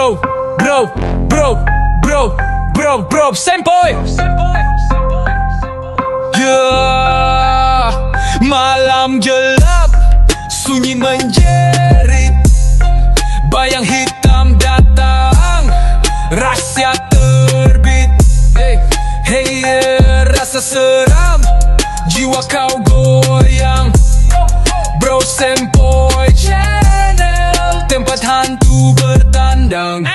Bro, bro, bro, bro, bro, bro, Sempoy. Yeah, malam gelap, sunyi menjerit, bayang hitam datang, rahsia terbit. Hey, rasa seram, jiwa kau goyang. Bro Sempoy Channel, tempat hantu bertandang.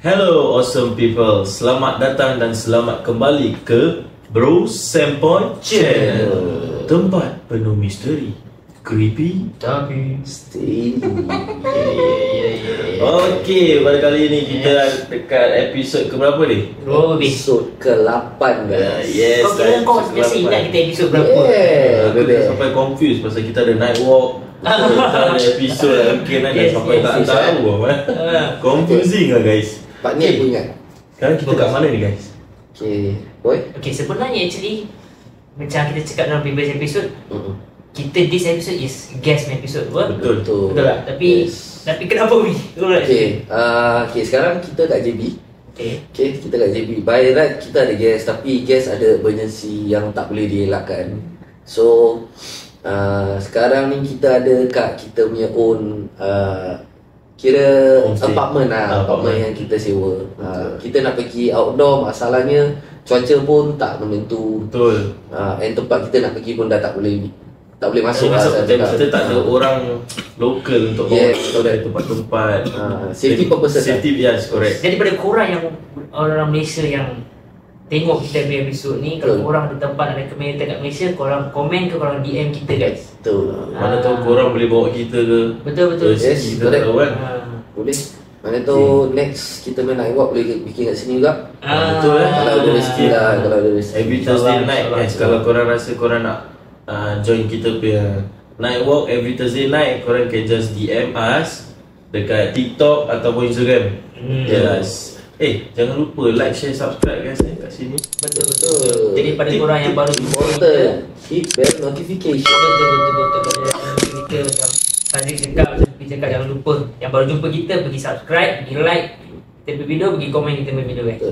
Hello awesome people, selamat datang dan selamat kembali ke Bro Sempoy Channel. Tempat penuh misteri, creepy tapi steady. Okey, pada kali ini kita dekat episod ke berapa ni? Episod ke-8 guys. Yes. Kau biasa ingat kita episod berapa? Kita sampai confused pasal kita ada night walk. Kita ada episod mungkin ada sampai tak tahu. Confusing lah guys. Part ni aku ingat. Sekarang kita kat mana ni guys? Okay, boy. Okay, sebenarnya actually macam kita cakap dalam previous episode, kita this episode is guest episode, Betul. Betul tak? Tapi tapi kenapa ni? Okay, sekarang kita kat JB. Okay, kita kat JB. By right kita ada guest, tapi guest ada emergency yang tak boleh dielakkan. So sekarang ni kita ada kat kita punya own kira homestay. apartment yang kita sewa. Kita nak pergi outdoor, masalahnya cuaca pun tak menentu. Betul. And tempat kita nak pergi pun dah tak boleh masuk Kita tak ada orang lokal untuk bawa kita dari tempat-tempat. Safety purposes. Safety, yes, correct. jadi pada korang yang orang Malaysia yang tengok kita punya episod ni, kalau korang ada tempat ada community kat Malaysia, korang komen ke korang DM kita guys. Betul. Mana tahu korang boleh bawa kita ke. Betul. Yes, kita tak tahu kan. Boleh. Mana tu next kita main night walk boleh bikin kat sini juga. Betul lah. Kalau ada rezeki lah, kalau ada rezeki. Every Thursday night guys, kalau korang rasa korang nak join kita punya night walk every Thursday night, korang can just DM us dekat TikTok ataupun Instagram. Yes. Jangan lupa like, share, subscribe guys kat sini. Betul. Jadi pada korang yang baru jumpa kita, hit bell notification. betul. Kita macam Fazli cakap jangan lupa yang baru jumpa kita pergi subscribe, pergi like kita punya video, pergi komen kita punya video guys.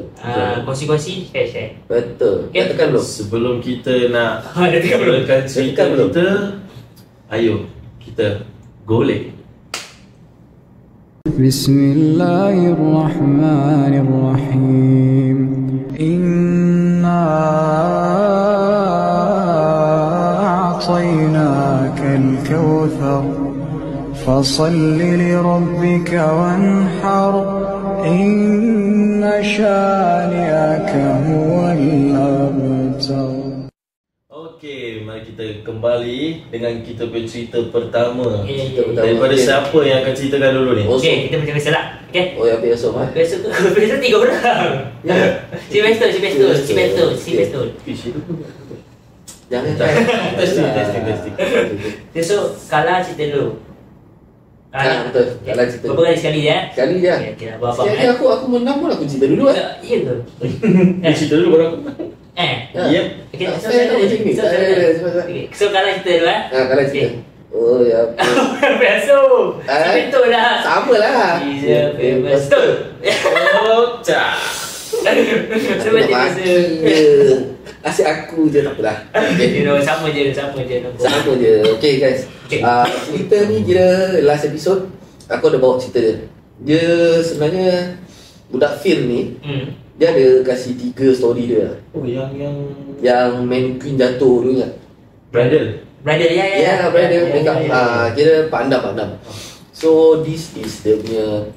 Kongsi-kongsi, share. Betul. Okay. Tekan belum? Sebelum kita nak Dah tekan belum? mulakan cerita Tekan belum? kita, ayo kita golek. بسم الله الرحمن الرحيم إنا أعطيناك الكوثر فصل لربك وانحر إن شانئك هو الأبتر. Okey, mari kita kembali dengan kita punya cerita pertama. Okay. Daripada siapa yang akan ceritakan dulu ni? Okay, kita macam biasa lah. Okay. Oh, yang biasa mah. Biasa 3 orang. Si Bestul. Fish itu. Jangan. Testing. Okay, so Kala cerita dulu. Betul. Kala cerita. Berapa kali sekali je? Sekali je. Okay, abang-abang. Sekali aku menang pun aku cerita dulu Ya ke? Dia cerita dulu baru aku. Yep. Okay, so Saya tak macam ni. so Kala cerita dulu Kala cerita. Oh ya. Biasa. Si Bestul lah. Sama lah. He's a famous Bestul. Oh, cak. Sebab dia biasa. Asyik aku je, tak apalah. You know, sama je. Sama je. Okay guys. Okay. Cerita ni kira last episode aku ada bawa cerita dia. Dia sebenarnya budak film ni, dia ada kasih 3 story dia. Oh, Yang mannequin jatuh tu ingat? Bridal. Ya, Bridal makeup. Kira pandam. So this is dia punya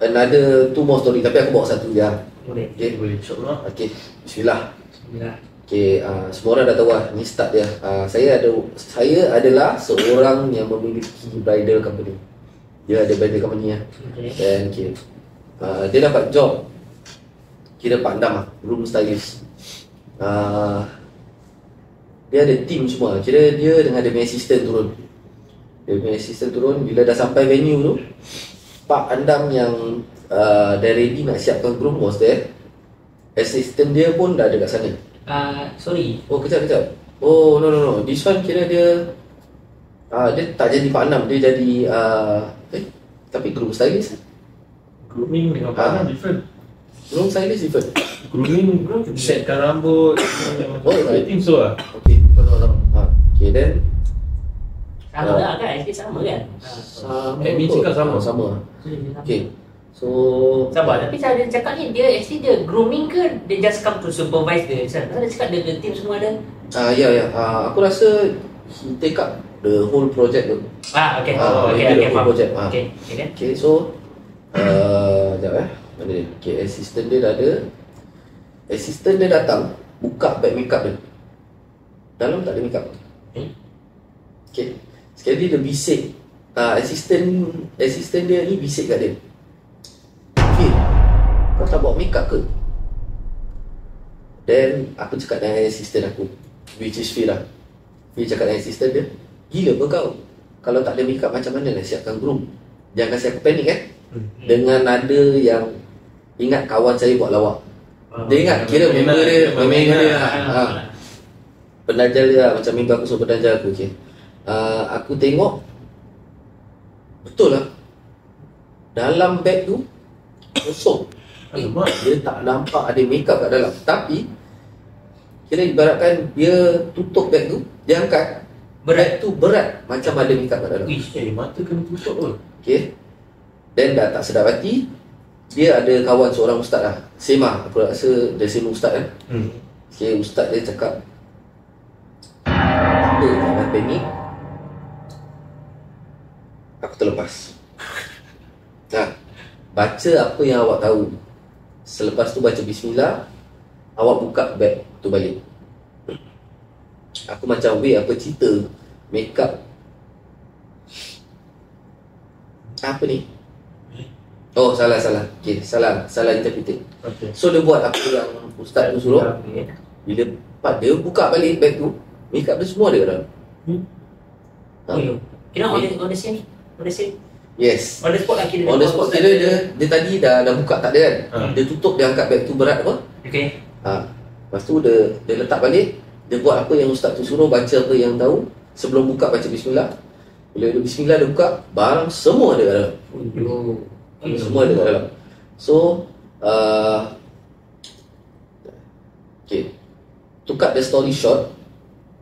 another 2 more story, tapi aku bawa satu je. Boleh. Okay. Boleh, insyaAllah. Okay. Bismillah. Bismillah. Okay, semua orang dah tahu lah, ni start dia. Saya adalah seorang yang memiliki bridal company. Dia ada bridal company lah. Dan okay, dia dapat job kira Pak Andam lah, room stylist. Dia ada team semua. Kira dia dengan dia punya assistant turun. Bila dah sampai venue tu, Pak Andam yang dah ready nak siapkan groom was there. Assistant dia pun dah ada kat sana. Sorry. Oh, kejap. Oh, no. This one kira dia dia tak jadi Pak Andam, dia jadi tapi groom stylist. Grooming dengan partner different. Groom stylist different. Grooming setkan rambut. I think so lah. Okay, no. Okay, then Sama lah kan? Actually sama kan? Admin cakap sama. Okay, so Sabar, tapi cara dia cakap ni, dia actually dia grooming ke dia just come to supervise dia? Pasal dia cakap dia team semua ada. ya. Aku rasa he take up the whole project tu. Okay. Okay, Faham. project. Okay. So sekejap mana dia? Okay, assistant dia dah ada. Assistant dia datang, buka bag makeup dia. Dalam tak ada makeup. Okay, sekali dia bisik. Assistant dia ni bisik kat dia. Fir, kau tak bawa makeup ke? Then aku cakap dengan assistant aku, which is Fir lah. Fir cakap dengan assistant dia, gila apa kau? Kalau tak ada makeup macam mana nak siapkan groom? Jangan kasi aku panik kan? Dengan nada yang ingat kawan saya buat lawak. Dia ingat kira member dia pendanjal dia lah. Macam member aku suruh pendanjal aku. Okay, aku tengok betul lah, dalam bag tu kosong. Dia tak nampak ada makeup kat dalam. Tapi kira ibaratkan dia tutup bag tu, dia angkat bag tu berat macam ada makeup kat dalam. Mata kena tutup pun. Okay, then dah tak sedap hati, dia ada kawan seorang ustaz lah, Sema. Aku rasa dia Sema ustaz kan. Okay, ustaz dia cakap, apa, jangan panik, aku terlepas. Baca apa yang awak tahu. Selepas tu baca bismillah, awak buka bag tu balik. Aku macam, weh, apa cerita makeup apa ni? Oh, salah. Okay, salah interpreted. Okay. So dia buat apa yang ustaz tu suruh. Bila dia buka balik bag tu, makeup dia semua ada kat dalam. On the scene. Yes. On the spot lah kira. On the spot kira dia tadi dah buka tak ada kan. Dia tutup, dia angkat bag tu berat apa. Okay. Lepas tu dia letak balik. Dia buat apa yang ustaz tu suruh, baca apa yang tahu. Sebelum buka baca bismillah. Bila dia bismillah, dia buka, barang semua ada kat dalam. Semua ada kat dalam. So okay, to cut the story short,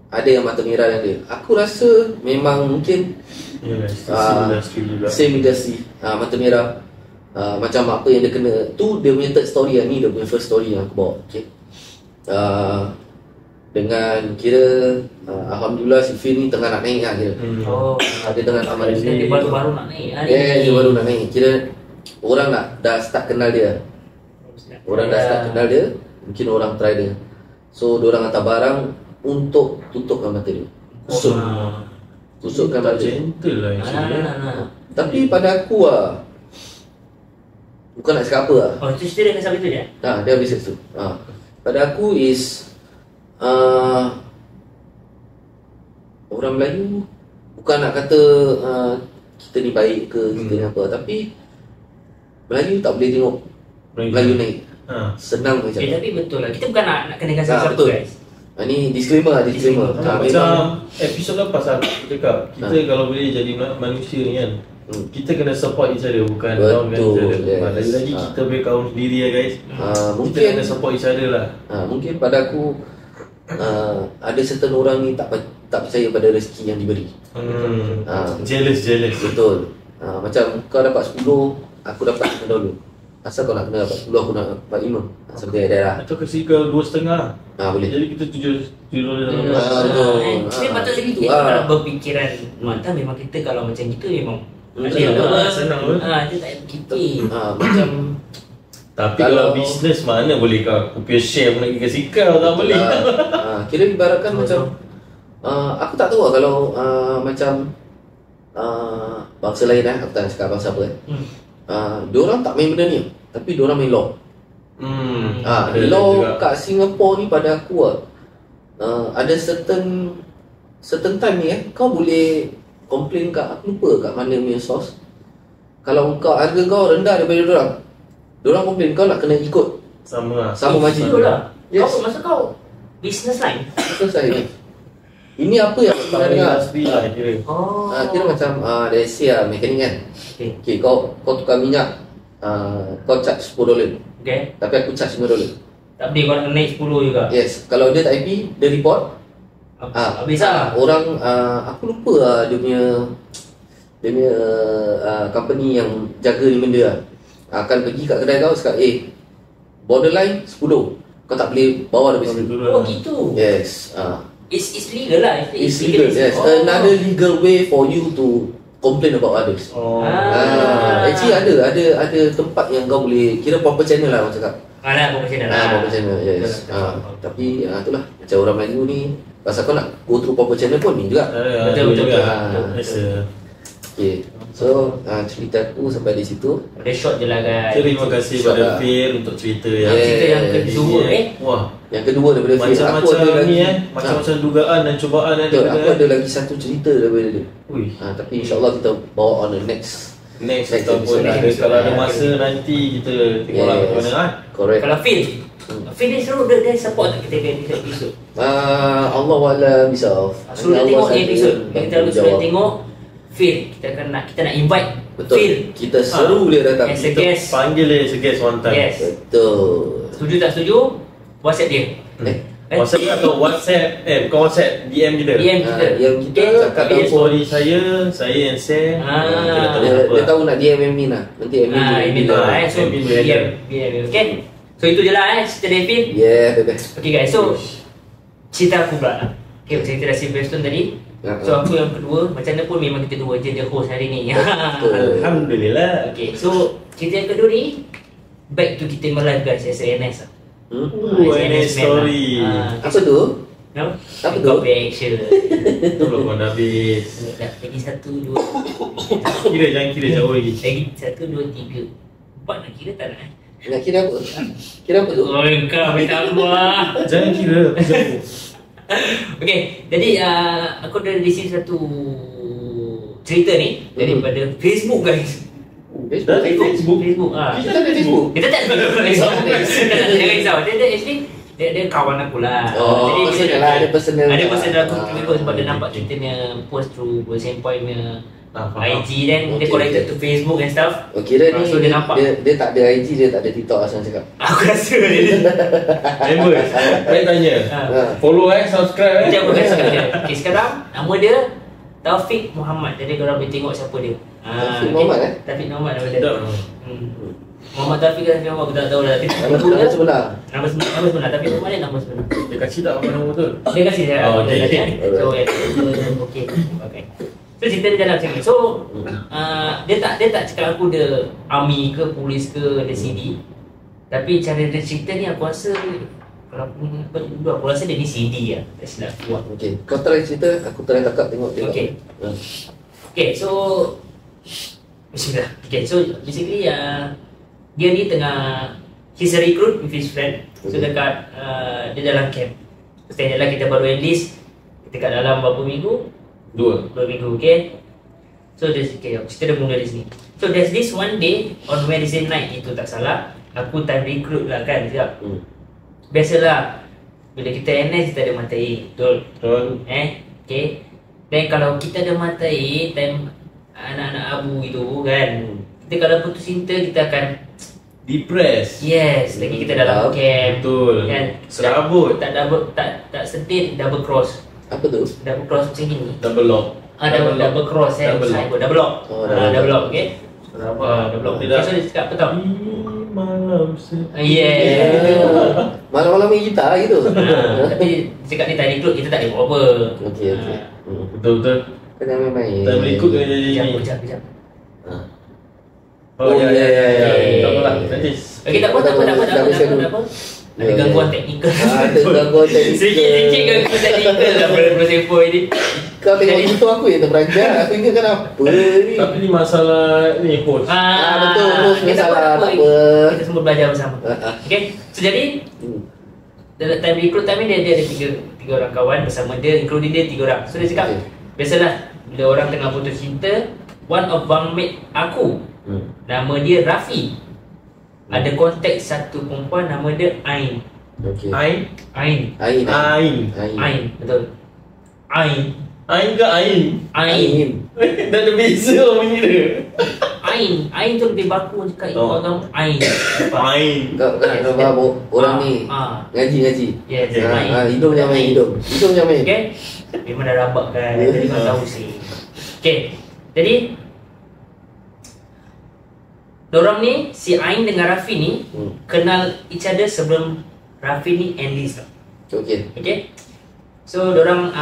ada yang mata merah yang dia. Aku rasa memang mungkin same industry. Mata merah, macam apa yang dia kena. Tu dia punya third story lah. Ni dia punya first story yang aku bawa. Okay, dengan kira alhamdulillah si Fir ni tengah nak naik lah kira. Dia tengah nak naik. Dia baru nak naik. Dia baru nak naik. Kira orang dah start kenal dia. Mungkin orang try dia. So diorang hantar barang untuk tutupkan mata dia. Tusukkan mata dia. Gentle lah actually. Tapi pada aku bukan nak cakap apa lah. Oh, itu cerita dia sampai tu je? Dia habis tu. Pada aku is orang Melayu, bukan nak kata kita ni baik ke, kita ni apa, tapi Melayu tak boleh tengok Melayu naik. Senang macam tapi betul lah, kita bukan nak kenakan siapa-siapa guys. Ni disclaimer. Macam episod lepas aku cakap, kita kalau boleh jadi manusia ni kan, kita kena support each other, bukan down each other. Lagi-lagi kita punya kaum sendiri ya guys. Kita kena support each other lah. Mungkin pada aku ada certain orang ni tak percaya pada rezeki yang diberi. Jealous. Betul. Macam kau dapat 10, aku dapat $5. Asal kau nak kena dapat 10, aku nak dapat 5. Seperti ada lah. Atau kasi ke 2.5. Boleh. Jadi kita $7 dalam Kita patut sedikit kalau berfikiran mata memang kita kalau macam gitu memang senang pun. Dia tak payah fikir. Macam tapi kalau bisnes mana boleh kau punya share pun nak kasi kau, tak boleh. Kira ibaratkan macam aku tak tahu lah kalau macam bangsa lain aku tak nak cakap bangsa apa diorang tak main benda ni, tapi diorang main law. Law kat Singapore ni pada aku ada certain time ni kau boleh komplain kat, aku lupa kat mana punya source. Kalau kau harga kau rendah daripada diorang komplain, kau nak kena ikut Sama margin. Betul lah. Yes. Kau masa kau business line. Betul saya. Ini apa yang aku pernah dengar? kira. Kira macam let's say mekanik kan. Okay. Kau tukar minyak, kau charge $10, Okay. tapi aku charge $5. Tak boleh kau nak naik 10 juga. Yes, kalau dia tak happy, dia report. Habis lah. Orang aku lupa dia punya company yang jaga ni benda akan pergi kat kedai kau cakap borderline 10, kau tak boleh bawa dari situ. Oh gitu. Yes. It's legal lah. It's legal. Yes. Another legal way for you to complain about others. Actually ada tempat yang kau boleh kira proper channel lah, orang cakap. Proper channel lah. Proper channel. Yes. Tapi itulah macam orang Melayu ni, pasal kau nak go through proper channel pun ni juga. Betul. Okay. So cerita aku sampai di situ. Ada short je lah guys. Terima kasih pada Fir untuk cerita yang Cerita yang kedua Wah, yang kedua daripada Fir. Aku ada macam-macam lagi ni macam-macam dugaan dan cubaan betul, aku ada lagi satu cerita daripada dia. Tapi insyaAllah kita bawa on the next ataupun episode. kalau ada masa nanti kita tengoklah macam mana Correct. Kalau Phil ni seru, dia support tak kita punya episod? Allahualam bisawab. Suruh dia tengok episod. Kita harus suruh tengok Phil. Kita nak invite betul. Phil. Kita seru dia datang. As a guest. Panggil dia as a guest one time. Yes. Betul. Setuju tak setuju? WhatsApp dia. WhatsApp atau WhatsApp bukan WhatsApp, DM kita. DM kita. Yang kita cakap Tapi story saya yang share. dia tahu nak DM Emin lah. Nanti Emin So DM. Okay. So itu je lah cerita dari Phil. Yeah, bebas. Okay guys, so cerita aku pula lah. Okay, cerita dari Silverstone tadi. So aku yang kedua, macam mana pun memang kita dua je the host hari ni. Alhamdulillah. Okay, so cerita yang kedua ni back to kita live guys as NS lah. NS story. Apa tu? No? Apa tu? Call action. Itu belum pun habis. Lagi 1, 2 Jangan kira jauh lagi. Lagi 1, 2, 3 4 nak kira tak nak? Nak kira apa? Kira apa tu? Oh kau minta Allah. Jangan kira jauh. Okay, jadi aku ada di sini satu cerita ni daripada Facebook guys. Facebook. Kita ada Facebook. Kita tak ada Facebook. Jangan risau. Dia actually dia kawan aku lah. Jadi personal lah, ada personal. Ada personal aku juga sebab dia nampak kita punya post through Same Point punya IG dan dia connected to Facebook and stuff. Kira ni so dia nampak. Dia tak ada IG, dia tak ada TikTok asal cakap. Aku rasa dia Members, saya tanya. Follow subscribe. Dia aku rasa dia. Okay, sekarang nama dia Taufik Muhammad. Jadi korang boleh tengok siapa dia. Taufik Muhammad Taufik Muhammad nama dia. Muhammad Taufik kan Muhammad aku tak tahu lah. Nama sebenar. Nama sebenar tapi nama dia nama sebenar. Dia kasih tak apa nama betul? Dia kasih saya. So okay. So cerita dia jalan macam ni. So dia tak cakap aku dia army ke polis ke ada CD. Tapi cara dia cerita ni aku rasa kalau aku rasa dia ni CD lah. Tak silap aku. Okay, kau try cerita, aku try takap tengok dia. Okay, so bismillah. Okay, so basically dia ni tengah he's a recruit with his friend. So dekat dia dalam camp. Setelah jalan kita baru enlist. Kita kat dalam berapa minggu? 2 minggu, okay. So cerita dah mula di sini. So there's this one day on Wednesday night, itu tak salah. Aku time recruit lah kan, sekejap. Biasalah bila kita NS kita ada mata air. Betul. Okay. Dan kalau kita ada mata air time anak-anak abu itu kan, kita kalau putus cinta kita akan depressed. Yes, lagi kita dalam camp. Betul. Kan? Serabut. Tak sedih double cross. Apa tu? Double cross macam ni. Double lock. Double cross double lock. Double lock, okay? Double lock. Okay, so dia cakap apa tau? Malam malam-malam main gitar gitu. Tapi cakap ni tak recruit, kita tak ada apa. Okay. Betul. Kena main-main. Tak berikut kena jadi ni. Kejap. Ya. Tak apalah. Nanti. Okay, tak apa. Ada gangguan teknikal. Ada gangguan teknikal. Sikit-sikit gangguan teknikal lah pada sempoi ni. Kau tengok itu aku yang terperanjat. Aku ingatkan apa ni. Tapi ni masalah ni host. Betul, host kita masalah, tak tak apa. apa. Kita semua belajar bersama. Okay, so jadi dalam time recruit time ni dia ada tiga orang kawan bersama dia, including dia 3 orang. So dia cakap, biasalah bila orang tengah putus cinta, one of bunkmate aku, nama dia Rafi, ada kontak satu perempuan nama dia Ain. Okey. Ain. Ain. Betul. Ain. Ain ke Ain? Ain. Dah ada beza bunyi dia. Ain tu lebih baku cakap ikut agama Ain. Ain. Kau kan nampak orang ni ngaji. Yes, hidung jangan main hidung. Hidung jangan main. Okay. Memang dah rabak kan. Jadi kau tahu sih. Okay. Jadi dorang ni, si Ain dengan Rafi ni kenal each other sebelum Rafi ni enlist tau. Okey. Okay. So dorang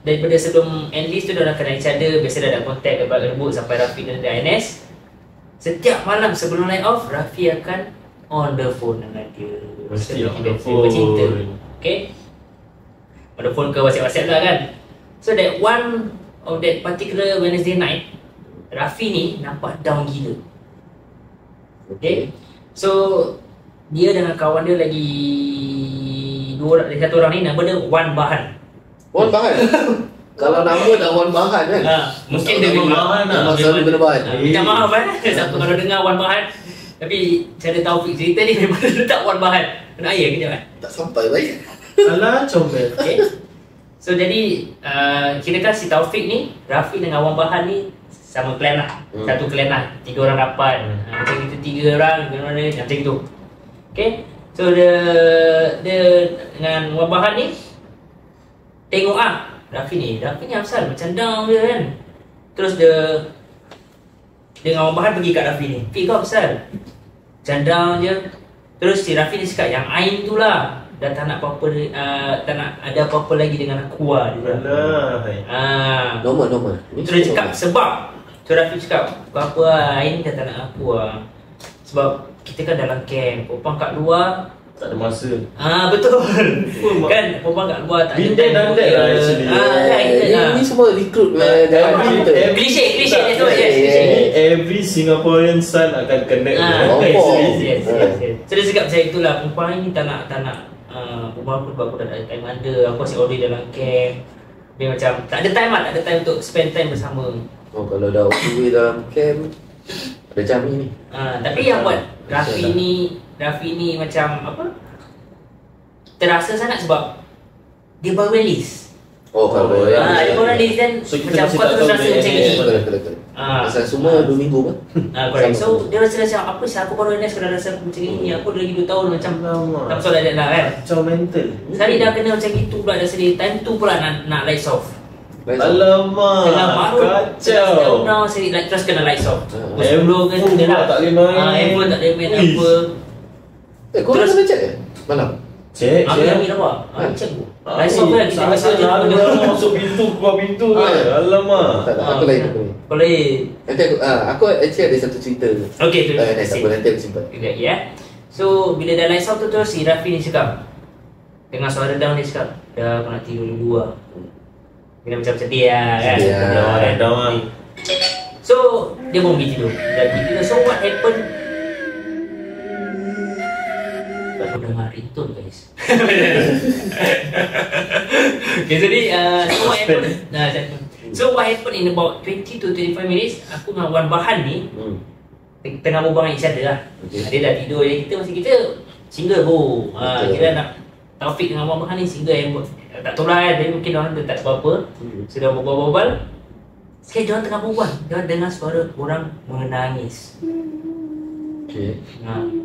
daripada sebelum enlist tu dorang kenal each other. Biasa dah ada kontak rebut sampai Rafi dah ada NS. Setiap malam sebelum night off, Rafi akan on the phone dengan dia. Mesti on the Bercinta. phone. Okay. On the phone ke WhatsApp lah kan. So that one of that particular Wednesday night, Rafi ni nampak down gila. Okay. So dia dengan kawan dia lagi satu orang ni, nama dia Wan Bahan. Wan Bahan. Kalau nama dah Wan Bahan kan. Mungkin Nama dia Bahan lah. Nama selalu kena bahan. Minta maaf siapa kalau dengar Wan Bahan. Tapi cara Taufik cerita ni memang letak Wan Bahan. Kena air kejap kan. Tak sampai baik. Alah comel. Okay. So jadi kirakan si Taufik ni, Rafi dengan Wan Bahan ni sama clan lah. Satu clan lah. 3 orang dapat. Macam kita 3 orang macam tu. Okay. So dia dengan Wan Bahan ni tengok Rafi ni asal macam down je kan. Terus dia dengan Wan Bahan pergi kat Rafi ni. Fik kau asal macam down je. Terus si Rafi ni cakap yang Ain tu lah dah tak nak apa-apa, tak nak ada apa-apa lagi dengan aku lah. Alah. Normal. Terus dia cakap sebab tu Rafi cakap apa lah, Ain dah tak nak aku lah. Sebab kita kan dalam camp, perempuan kat luar Tak ada masa. betul. Kan perempuan kat luar tak ada Been there, done that lah actually. Ini semua recruit dalam kita. Klise tu. Yes. Every Singaporean son akan kena. Yes. So dia cakap macam itulah, perempuan ni tak nak perempuan aku dah ada time ada, aku asyik order dalam camp. Dia macam tak ada time untuk spend time bersama. Kalau dah okey dalam camp ada jamin ni. Tapi yang buat Rafi ni macam apa? Terasa sangat sebab dia baru release. Kalau dia baru release dan So, kita macam masih kau tak terus tahu rasa dia macam NS ni. Betul. Pasal semua 2 minggu kan. Correct. So dia rasa macam apa sih aku baru NS kau dah rasa macam ni. Aku dah lagi 2 tahun macam tak soal ada lah kan. Macam mental. Sekali dah kena macam gitu pula dah sedih. Time tu pula nak lights off. Alamak. Tengah baru Kacau. down sedih terus kena lights off. Handphone pula tak boleh main. Handphone tak boleh main apa. Korang kena check malam? Cek. Aku ambil apa? Cek bu. Lights off kan kita Asal masuk je. nak masuk pintu, keluar pintu ke. Alamak. Tak, aku lain. Boleh. Nanti aku actually ada satu cerita. Okay tu. Nanti aku simpan. Ya. So bila dah lights off tu terus si Rafi ni cakap dengan suara down dia cakap, dah aku nak tidur dulu lah. Kena macam sedih lah kan. Down. So dia pun pergi tidur. So what happened? Aku dengar ringtone guys. Okay, jadi so what happened in about 20 to 25 minutes, aku dengan Wan Bahan ni tengah berbual dengan each other lah. Dia dah tidur je, kita single bro. Kira nak Taufik dengan Wan Bahan ni single yang tak tahu lah kan, mungkin orang tu tak apa-apa. Sudah berbual-bual. Sekali diorang tengah berbual, diorang dengar suara orang menangis. Okay,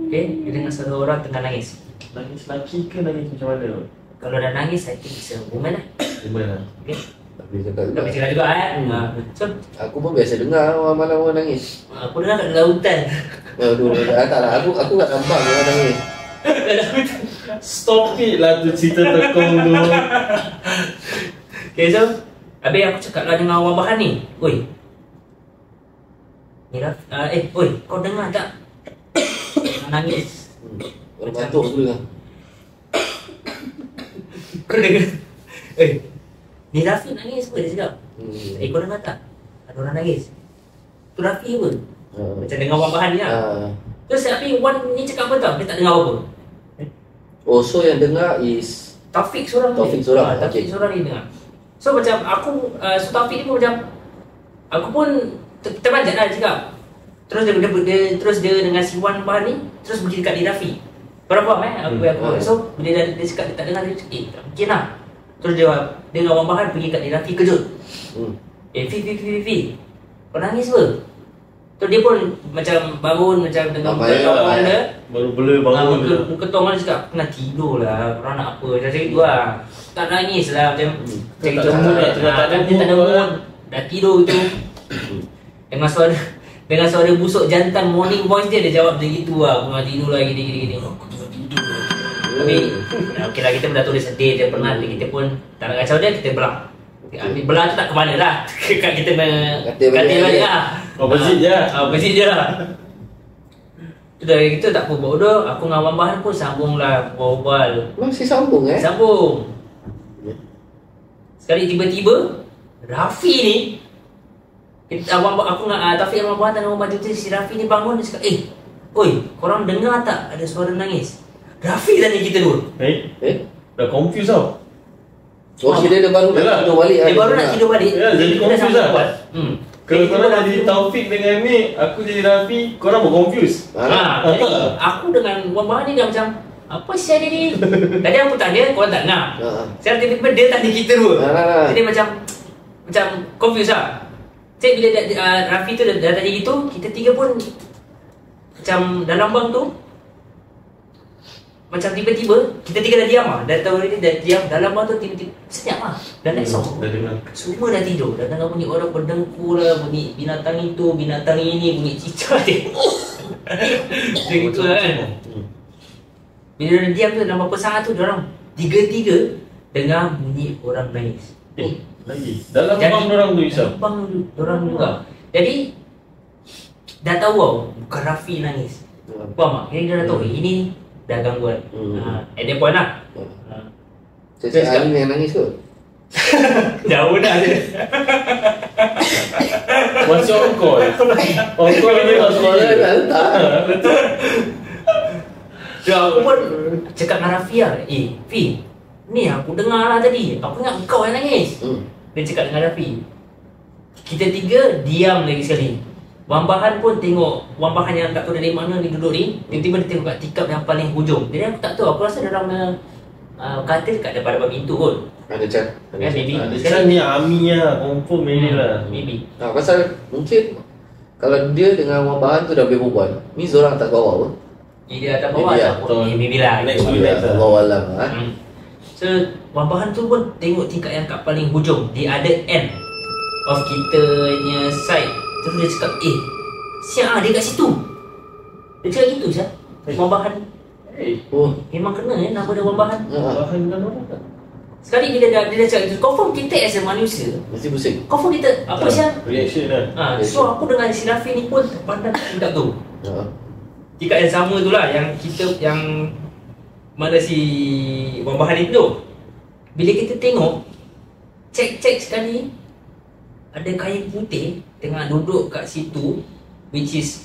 dia dengar suara orang tengah nangis. Nangis lelaki ke nangis macam mana? Kalau dah nangis, I think it's a woman lah. Woman lah. Okay, Tak boleh cakap tak boleh cakap juga kan. So, Aku pun biasa dengar malam orang nangis. aku dengar kat lautan. Tak lah, aku kat kampung orang nangis. Stop it lah tu cerita tekong tu. Okay, so habis aku cakap lah dengan Wan Bahan ni. Oi, ni lah, oi, kau dengar tak? Nangis. Orang batuk aku dengar. Kau dengar? Ni Rafi nangis apa dia cakap? Kau dengar tak? Ada orang nangis. Tu Rafi apa? Macam dengar wambahan ni lah. Terus tapi Wan ni cakap apa tau? Dia tak dengar apa. Oh, so yang dengar is Taufik seorang Taufik ni. seorang, Taufik okay. seorang ni dengar. So macam aku, so Taufik ni pun macam aku pun terbanjat lah dia cakap. Terus dia dengan si Wan bahan ni terus pergi dekat di Rafi. Kau faham aku. So bila dia cakap dia tak dengar, dia cakap tak mungkin lah. Terus dia dengan Wan bahan pergi kat di Rafi kejut. Fi kau nangis apa? Terus dia pun macam bangun macam dengan muka tong dia. Baru boleh bangun. Muka tong dia cakap aku nak tidur lah. Korang nak apa? Macam itu lah. Tak nangis lah macam Tak ada mood lah, tengah tak ada dia tak ada mood mood. Dah tidur tu. Dengan suara busuk jantan morning voice dia jawab macam gitu lah. Aku nak tidur lah gini. Aku tengah tidur lah. Tapi okey lah, kita pun dah tahu dia sedih, dia penat. Kita pun tak nak kacau dia, kita belah. Belah tu tak ke mana lah. Kita katil balik lah. Opposite je lah. Opposite je lah. Tu dari kita tak apa bodoh. Aku dengan Wan Bahan pun sambung lah berbual. masih sambung Sambung. Sekali tiba-tiba Rafi ni aku dengan Taufik dengan Wan Bahan tengah membantu tu, si Rafi ni bangun, dia cakap oi, korang dengar tak ada suara nangis? Rafi tanya kita dua. Dah confuse tau. Oh, kira dia baru nak tidur balik. Dia baru nak tidur balik. Ya, jadi confuse lah. Kalau korang Rafi jadi Taufik dengan ni, aku jadi Rafi, korang pun confuse. Jadi aku dengan Wan Bahan ni dah macam apa sih dia ni? Tadi aku tanya, korang tak dengar. Sekarang tiba-tiba dia tanya kita dua. Jadi macam confuse lah. Cik bila Rafi tu dah tanya gitu, kita tiga pun macam dalam bang tu macam tiba-tiba kita tiga dah diam lah. Dah tahu ni dah diam dalam bang tu, tiba-tiba senyap lah. Dan next song Dah dengar. semua dah tidur. Dah dengar bunyi orang berdengkur lah, bunyi binatang itu, binatang ini, bunyi cicak dia. Macam gitu lah kan. Bila dia diam tu dalam beberapa saat tu, diorang tiga-tiga dengar bunyi orang nangis. Lagi dalam bang orang tu Isam. Bang orang juga. Jadi dah tahu tau bukan Rafi nangis. Faham tak? Jadi dia dah tahu ini dah gangguan. At that point lah. Saya Alim yang nangis kot. Jauh dah dia. Masih on call. On call ni tak suara dah letak. So aku pun cakap dengan Rafi lah, Fi, ni aku dengar lah tadi, aku ingat kau yang nangis. Dia cakap dengan Rafi. Kita tiga diam lagi sekali. Wan Bahan pun tengok, Wan Bahan yang tak tahu dari mana ni duduk ni, tiba-tiba dia tengok kat tikap yang paling hujung. Jadi aku tak tahu, aku rasa dalam katil kat depan pintu kot. Ada Chan. Maybe. Sekarang ni Ami lah, confirm ini lah. Maybe. Pasal mungkin kalau dia dengan Wan Bahan tu dah boleh berbual, ni zorang atas bawah pun. Dia atas bawah Maybe tak betul. pun. Maybe lah. Next to next lah. Allah Alam. So Wan Bahan tu pun tengok tingkat yang kat paling hujung, the other end of kita punya side. Terus dia cakap, siap dia kat situ. Dia cakap gitu siap. Wan Bahan Oh, memang kena nama dia Wan Bahan. Bahan dan orang tak? Sekali bila dia cakap gitu, confirm kita as a manusia, mesti pusing. confirm kita apa siap. Reaction lah. So aku dengan si Rafi ni pun terpandang kat tingkat tu. Tingkat yang sama tu lah, yang kita, yang mana si Wan Bahan itu. Bila kita tengok, cek sekali, ada kain putih tengah duduk kat situ, which is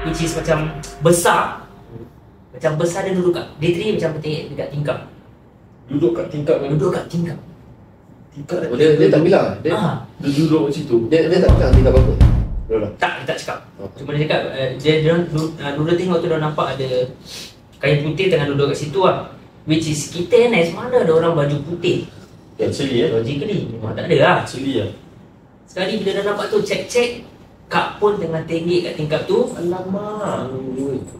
which is macam besar. Macam besar dia duduk kat, dia tadi macam dekat tingkap. Duduk kat tingkap kan? Duduk kat tingkap. Tingkap Oh, dia tak bilang. Dia duduk kat situ. dia tak bilang tinggal apa. Belum. Tak, dia tak cakap. Cuma dia cakap, dia dulu tengok tu dia nampak ada kain putih tengah duduk kat situ lah. Which is kita NS, mana ada orang baju putih? Actually Logically, memang tak ada lah. Actually lah. Sekali bila dah nampak tu, cek Kak pun tengah tenggek kat tingkap tu. Alamak.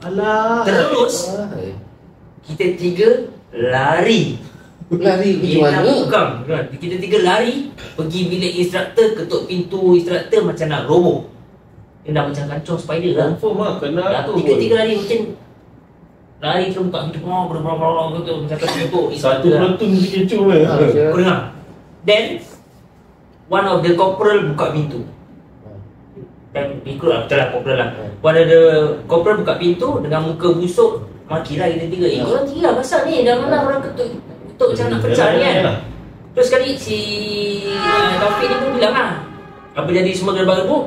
Alah. Terus kita tiga lari. Lari pergi mana? Bukan. Kita tiga lari pergi bilik instruktur, ketuk pintu instruktur macam nak roboh. Dia dah macam kancung spider lah. Confirm lah. Kena tu Tiga-tiga lari macam lari terus buka pintu, macam ketuk. Satu platoon Pikachu lah. Kau dengar? Then one of the corporal buka pintu. time recruit lah, betul lah corporal lah. Pada ada corporal buka pintu dengan muka busuk, makilah kita tiga. Korang tiga pasal ni dah mana orang ketuk macam nak pecah ni kan. Terus sekali si Taufik ni pun bilang lah, apa jadi semua gerbang-gerbuk.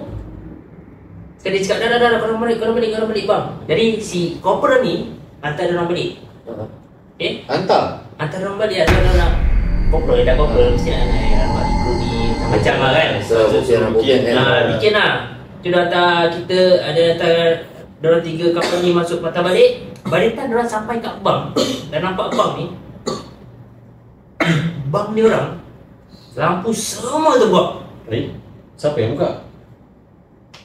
Sekali dia cakap dah korang balik bang. Jadi si corporal ni hantar dia orang balik. Okay? Hantar orang balik, hantar dia orang corporal mesti nak buat recruit ni macam lah kan. Bikin lah. Tu dah hantar kita, ada hantar diorang 3 kapal ni masuk patah balik. Baritan diorang sampai kat bank. Dan nampak bank ni, bank ni orang lampu semua terbuka. Siapa yang buka?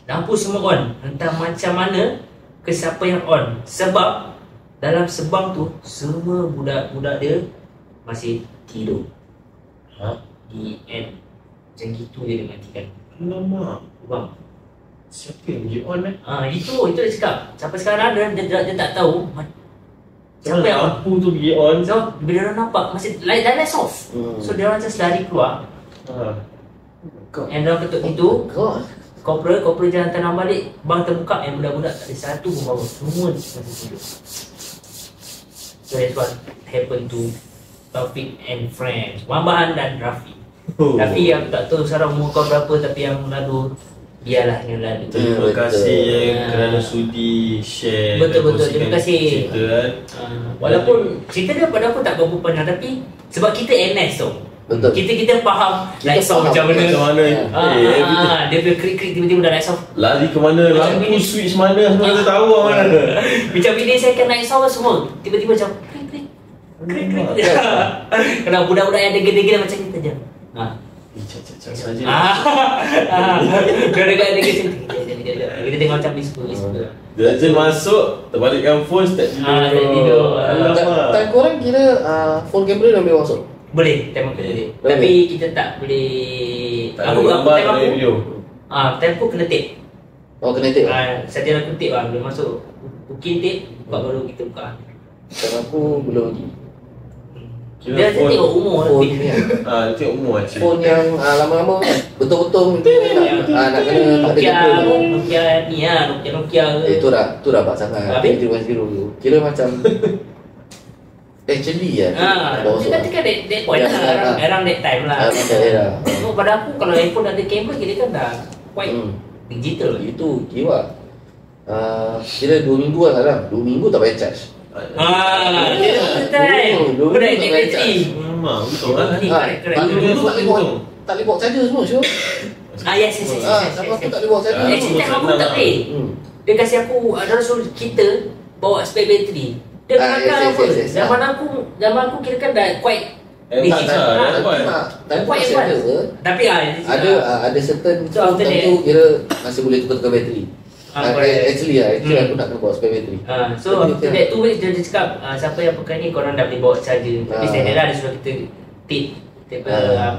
Lampu semua on. Entah macam mana ke siapa yang on. Sebab dalam sebang tu semua budak-budak dia masih tidur. Di end. Macam gitu je dia matikan. Alamak. Bang. Siapa yang pergi on Itu dia cakap. Sampai sekarang dia tak tahu siapa yang on. Lampu tu pergi on. So bila dia nampak masih lights off. So dia orang just lari keluar. And dia orang ketuk pintu. Corporal jangan tanam balik. Bang terbuka and budak-budak tak ada satu pun bangun. Semua masih tidur. So that's what happened to Taufik and friends, Wambahan dan Rafi. Rafi yang tak tahu sekarang umur kau berapa, tapi yang lalu biarlah yang lalu. Terima kasih kerana sudi share. Betul terima kasih. Cerita kan. Walaupun cerita dia pada aku tak berapa panjang, tapi sebab kita NS tu. Betul. Kita faham lights off macam mana. Dia punya krik-krik tiba-tiba dah lights off. Lari ke mana, lampu switch mana, semua kita tahu mana. Macam bila saya akan lights off semua, tiba-tiba macam krik-krik. Kena budak-budak yang degil-degil macam kita je. Cak saja. Dia dekat kita tengok macam whisper. Dia je masuk, terbalikkan phone, start tidur. Alamak. Tak korang kira phone kamera dah boleh masuk? Boleh, tembak boleh. Tapi kita tak boleh. Aku tembak video. Tempo kena tape. Kena tape. Saya aku tape lah, bila masuk booking tape, baru kita buka. Kalau aku belum lagi. Dia tengok umur. Phone ni Dia tengok umur actually. Phone yang lama-lama betul-betul nak kena tak ada Nokia ni lah, Nokia ke. tu dah bak sangat. Habis? 3110 tu. Kira macam actually Dia katakan that point lah, around that time lah. So pada aku kalau iPhone ada kamera, kira kan dah quite digital. Itu kira kira 2 minggu lah dalam 2 minggu tak payah charge. Betul. Betul bateri. Memang betul lah. Correct. Dulu tak boleh bawa charger semua sure. Yes. Sama aku tak boleh bawa charger. Actually time aku tak boleh. Dia kasih aku, ada suruh kita bawa spare bateri. Dia makan apa? Zaman aku kira kan dah quite digital. Tapi ada certain phone tentu kira masih boleh tukar bateri. Actually aku nak kena bawa spare bateri. So after that 2 weeks dia cakap siapa yang pakai ni korang dah boleh bawa charger. Tapi standard lah dia suruh kita tip apalah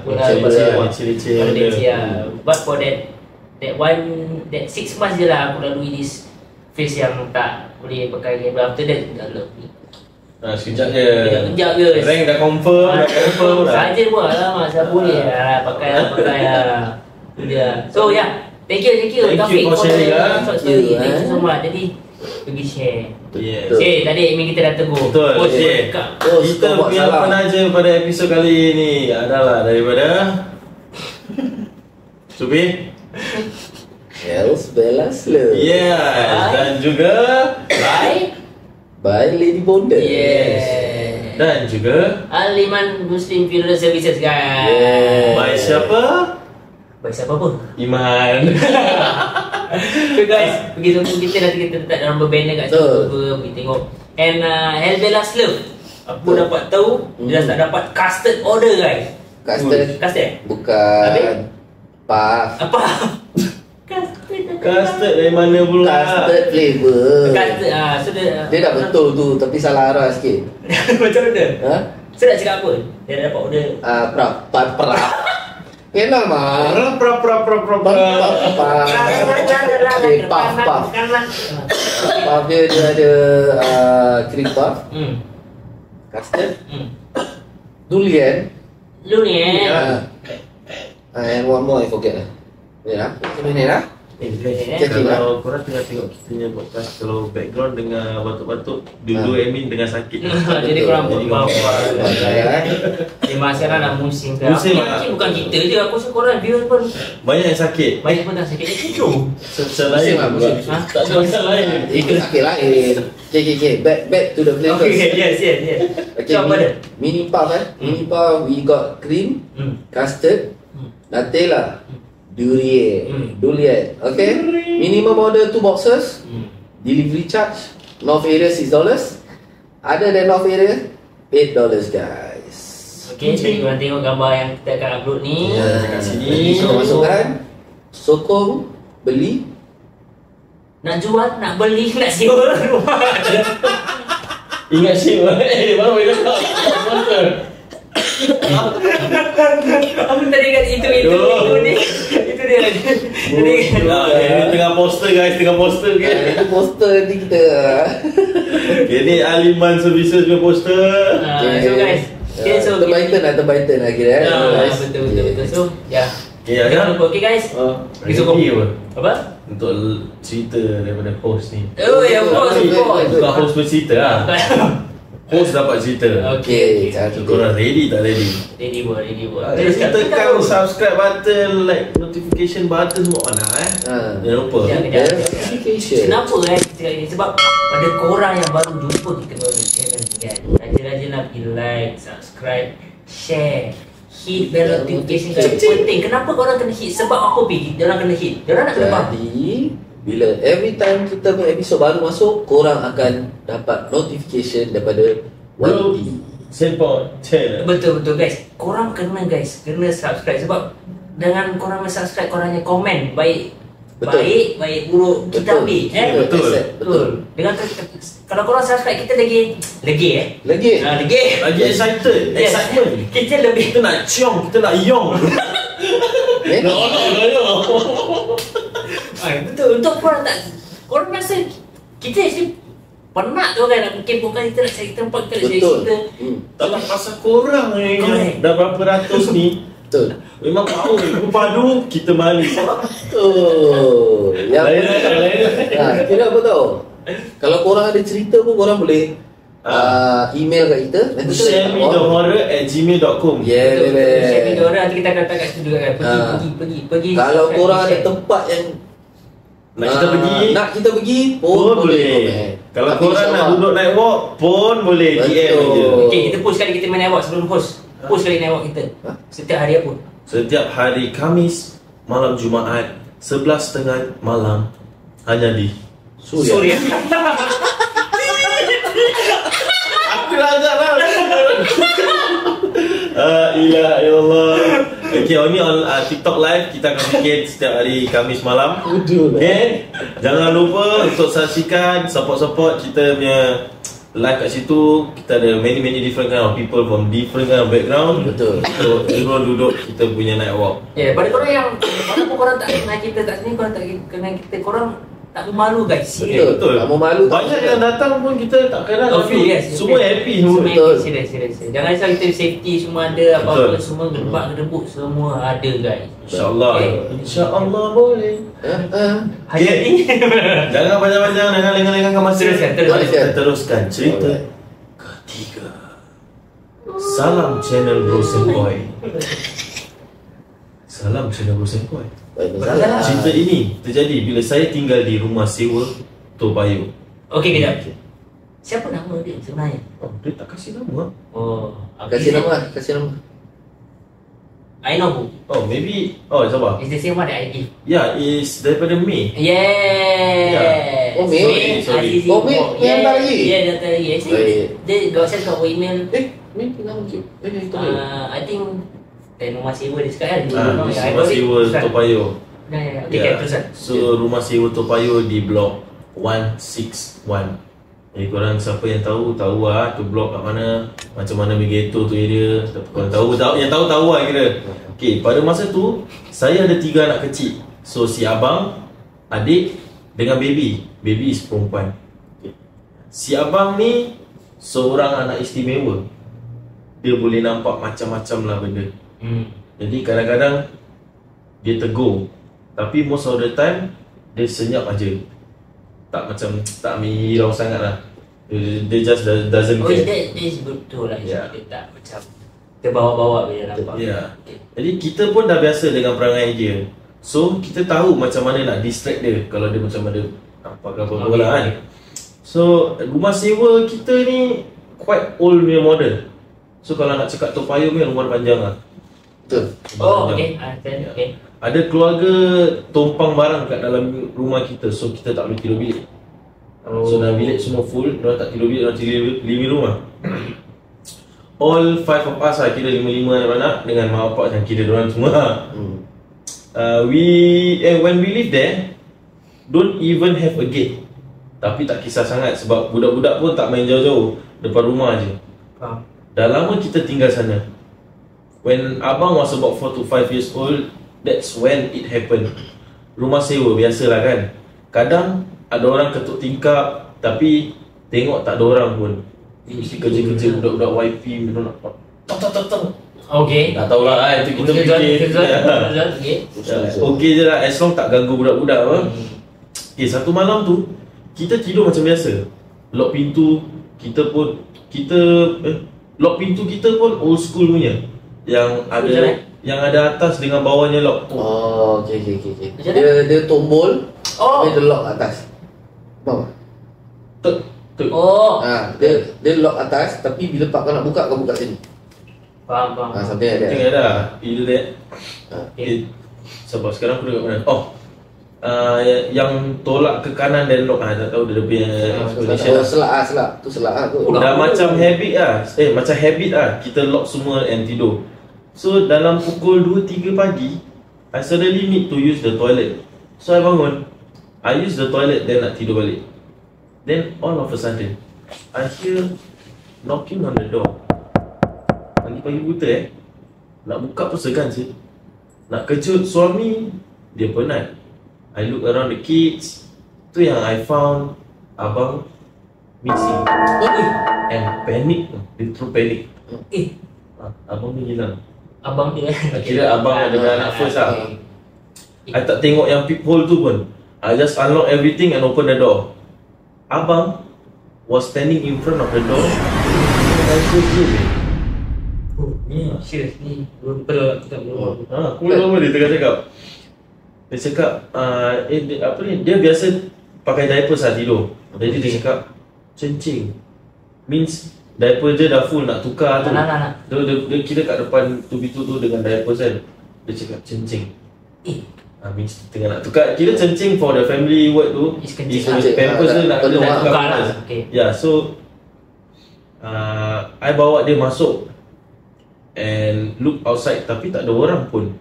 but for that 6 months je lah aku lalui this phase yang tak boleh pakai kamera. After that dah lebih sekejap je. Rank dah confirm. Saja pun alamak saya boleh pakai lah. So thank you Taufik for sharing lah. Thank you so much. Jadi pergi share. Yes. Tadi admin kita dah tegur. Betul. Kita punya penaja pada episod kali ni adalah daripada Subi Else Bella Slow. Yes. Dan juga by Lady Bonda. Yes. Dan juga Al-Iman Muslim Funeral Services guys. by siapa? By siapa pun? Iman. So guys, pergi tunggu kita, nanti kita letak dalam banner kat situ, pergi tengok. And Helbella's Love, aku dapat tahu dia dah dapat custard order guys. Custard? Bukan. Puff. Apa? Custard dari mana pula? Custard flavor. Custard, so dia dah betul tu, tapi salah arah sikit. Macam mana? Saya nak cakap apa? Dia dah dapat order Prap. Kenal mah. Puff. Puff dia ada cream puff, custard, durian, and one more I forget lah. Macam mana lah? Kalau korang tengah tengok kita punya podcast, kalau background dengar batuk-batuk, dua admin tengah sakit. Jadi korang buat apa-apa. Memang sekarang dah musim ke. Musim Mungkin bukan kita je, aku rasa korang viewer pun banyak yang sakit. banyak pun dah sakit. Itu. Macam lain Musim. tak ada macam lain. Itu sakit lain. Okay. Back to the flavors. Okay, yes. Okay, So, apa dia? mini puff Mini puff we got cream, custard, Nutella, durian. Okay. Minimum order 2 boxes. Delivery charge North area $6. Other than North area $8 guys. Okay, jadi korang tengok gambar yang kita akan upload ni. Dekat sini. So masukkan, sokong, beli. Nak jual, nak beli, nak sewa rumah. Ingat siapa? Baru boleh cakap sponsor. Aku tadi kat itu ni. Itu dia. Ini tengah poster guys, tengah poster kan. Itu poster nanti kita. Ini Aliman Services punya poster. So guys, okay, so Terbaik lagi guys. betul. So, ya. Okay, Jangan lupa, okay guys. Ready apa? Apa? Untuk cerita daripada host ni. Oh, ya, bos. Bukan host bercerita lah. Host dapat cerita. Okay, So korang ready tak ready? Ready buat. Just tekan subscribe button, like notification button semua on lah Jangan lupa. Notification. Kenapa kita cakap ni? Sebab pada korang yang baru jumpa kita baru channel ni kan, rajin-rajinlah pergi like, subscribe, share, hit bell notification kan. Penting. Kenapa korang kena hit? Sebab apa pergi? Diorang kena hit. Diorang nak kena faham. Jadi bila every time kita punya episod baru masuk, korang akan dapat notification daripada Bro, YT. Semport channel. Betul guys. Korang kena subscribe. Sebab dengan korang subscribe, korang hanya komen baik. Betul. Baik buruk kita ambil. Betul. Dengan kalau korang subscribe, kita lagi. Lagi excited. Yes. Excitement. Kita lebih Kita nak ciong, kita nak yong. betul. Untuk korang rasa kita actually penat tu kan, mungkin bukan kita nak cari tempat, kita nak cari Betul. cerita. Tapi pasal korang ni Correct. dah berapa ratus ni. Betul. Memang tahu padu kita mari. Betul. Yang kira apa tau? Kalau korang ada cerita pun korang boleh email kat kita. Nanti kita sharemethehorror@gmail.com. Yeah, Share baby. video orang, nanti kita akan letak kat situ juga kan. Pergi. Kalau subscribe, korang ada share. tempat yang Nak kita pergi pun boleh. komen. Kalau Tapi korang nak insyaAllah. duduk night walk pun boleh. Betul. DM je. Okay, kita post kali kita main night walk. Sebelum post kali night walk kita. Setiap hari apa? Setiap hari Khamis, malam Jumaat 11:30 malam, hanya di Suria. Aku dah ajak lah. Ilallah. Okay, ini on TikTok live kita akan bikin setiap hari Khamis malam. Okay, jangan lupa untuk saksikan, support kita punya live kat situ. Kita ada many different kind of people from different kind of background. Betul. So everyone duduk kita punya night walk. Ya, pada korang yang walaupun korang tak kenal kita kat sini, korang tak kenal kita, korang tak malu guys. Betul. Betul. Tak mau malu, tak Banyak apa. yang datang pun kita tak kenal. A few, yes. Semua happy semua. Betul. Serius. Jangan risau, kita safety semua ada, apa-apa semua gedebak-gedebuk semua ada guys. InsyaAllah. Okay. InsyaAllah boleh. Hari ni Jangan panjang-panjang, jangan lengah-lengahkan masa. Teruskan. Mari kita teruskan cerita ketiga. Salam channel Bro Senpoy. Salam channel Bro Senpoy. Waalaikumsalam. Cerita ini terjadi bila saya tinggal di rumah sewa Toa Payoh. Okey, kejap. Siapa nama dia sebenarnya? Oh, dia tak kasih nama. Oh, Kasih nama. I know who. Oh, maybe. Oh, sabar. It's the same one that I give. Ya, is daripada May. Yeah. Oh, May? Sorry. Oh, May hantar lagi? Yeah, dia hantar lagi. Actually, dia got send kat email. Ni nama cik. Itu I think rumah sewa dia sekarang. Rumah sewa Toa Payoh. Okay, teruskan. So rumah sewa Toa Payoh di blok 161. Jadi korang siapa yang tahu lah tu blok kat mana, macam mana ghetto tu area. Korang tahu yang tahu lah kira. Okay, pada masa tu saya ada 3 anak kecil. So si abang, adik dengan baby. Baby is perempuan. Okay. Si abang ni seorang anak istimewa. Dia boleh nampak macam-macam lah benda. Jadi kadang-kadang dia tegur, tapi most of the time dia senyap aja. Tak macam tak hirau sangat lah. Dia just doesn't Oh, care. that is betul lah. Yeah. Dia tak macam terbawa-bawa dia nampak. Ya. Jadi kita pun dah biasa dengan perangai dia. So kita tahu macam mana nak distract dia kalau dia macam ada apa-apa lah kan. So rumah sewa kita ni quite old punya model. So kalau nak cakap Toa Payoh punya rumah panjang lah. Betul. Oh, Panjang. okay. Ya. Okay. Ada keluarga tumpang barang kat dalam rumah kita. So kita tak boleh tidur bilik. So dalam bilik semua full. Diorang tak tidur bilik, diorang tidur living room lah. All 5 of us lah, kira 5 anak-anak dengan mak bapak yang kira diorang semua lah. When we live there, don't even have a gate. Tapi tak kisah sangat sebab budak-budak pun tak main jauh-jauh, depan rumah je. Dah lama kita tinggal sana. When abang was about 4 to 5 years old, that's when it happened. Rumah sewa biasalah kan. Kadang ada orang ketuk tingkap, tapi tengok tak ada orang pun. Mesti kerja-kerja budak-budak YP nak tak. Okay. Tak tahulah kan, itu kita fikir. Okay. Okey je lah, as long tak ganggu budak-budak apa. Satu malam tu kita tidur macam biasa. Lock pintu, lock pintu kita pun old school punya. Yang ada atas dengan bawahnya lock. Oh, okey. Macam mana? Dia tombol, Oh. dia lock atas. Faham? Tek. Oh. Dia lock atas, tapi bila pak kau nak buka, kau buka sini. Faham. Something like that. Tengok dah. Feel that. Okay. Sabar, sekarang aku dekat mana? Yang tolak ke kanan dan lock. Tak tahu dia punya explanation lah. Selak. Tu selak tu. Dah macam habit lah. Macam habit lah. Kita lock semua and tidur. So dalam pukul 2-3 pagi, I suddenly need to use the toilet. So I bangun, I use the toilet, then nak tidur balik. Then all of a sudden, I hear knocking on the door. Pagi-pagi buta nak buka pun segan sih. Nak kejut suami, dia penat. I look around the kids. Tu yang I found abang missing. And panic. Dia terus panic. Abang ni hilang. Abang dia. Kira abang dengan anak first lah. I tak tengok yang peephole tu pun. I just unlock everything and open the door. Abang was standing in front of the door. I close the door. Serius ni. Belum. Aku lama dia tengah cakap. Dia cakap dia biasa pakai diaper saat tidur. Jadi dia cakap cencing. Means diaper je dah full nak tukar tu. Dia kira kat depan tu pintu tu dengan diaper kan. Dia cakap cencing. Means tengah nak tukar. Kira cencing for the family word tu Is kencing. pampers tu nak tukar lah. Okay. Yeah, so I bawa dia masuk and look outside, tapi tak ada orang pun.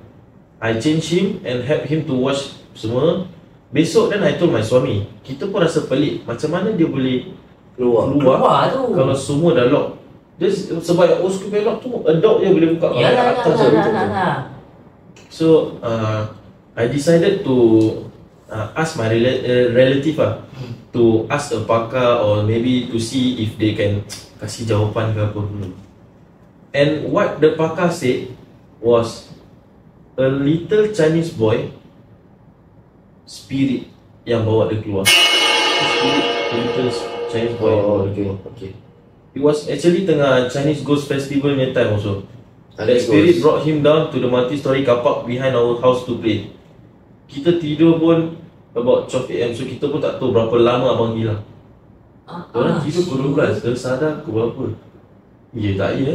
I change him and help him to wash semua. Besok then I told my suami, kita pun rasa pelik, macam mana dia boleh keluar tu kalau semua dah lock. Dia sebab yang old school punya lock tu a dog je boleh buka kat atas je. So I decided to ask my relative to ask a pakar or maybe to see if they can kasih jawapan ke apa. And what the pakar said was a little Chinese boy spirit yang bawa dia keluar. Spirit, a little Chinese boy yang bawa dia keluar. It was actually tengah Chinese Ghost Festival punya time also. That spirit brought him down to the multi-story car park behind our house to play. Kita tidur pun about 12 AM, so kita pun tak tahu berapa lama abang hilang. Orang tidur pukul 12, dia sadar pukul berapa.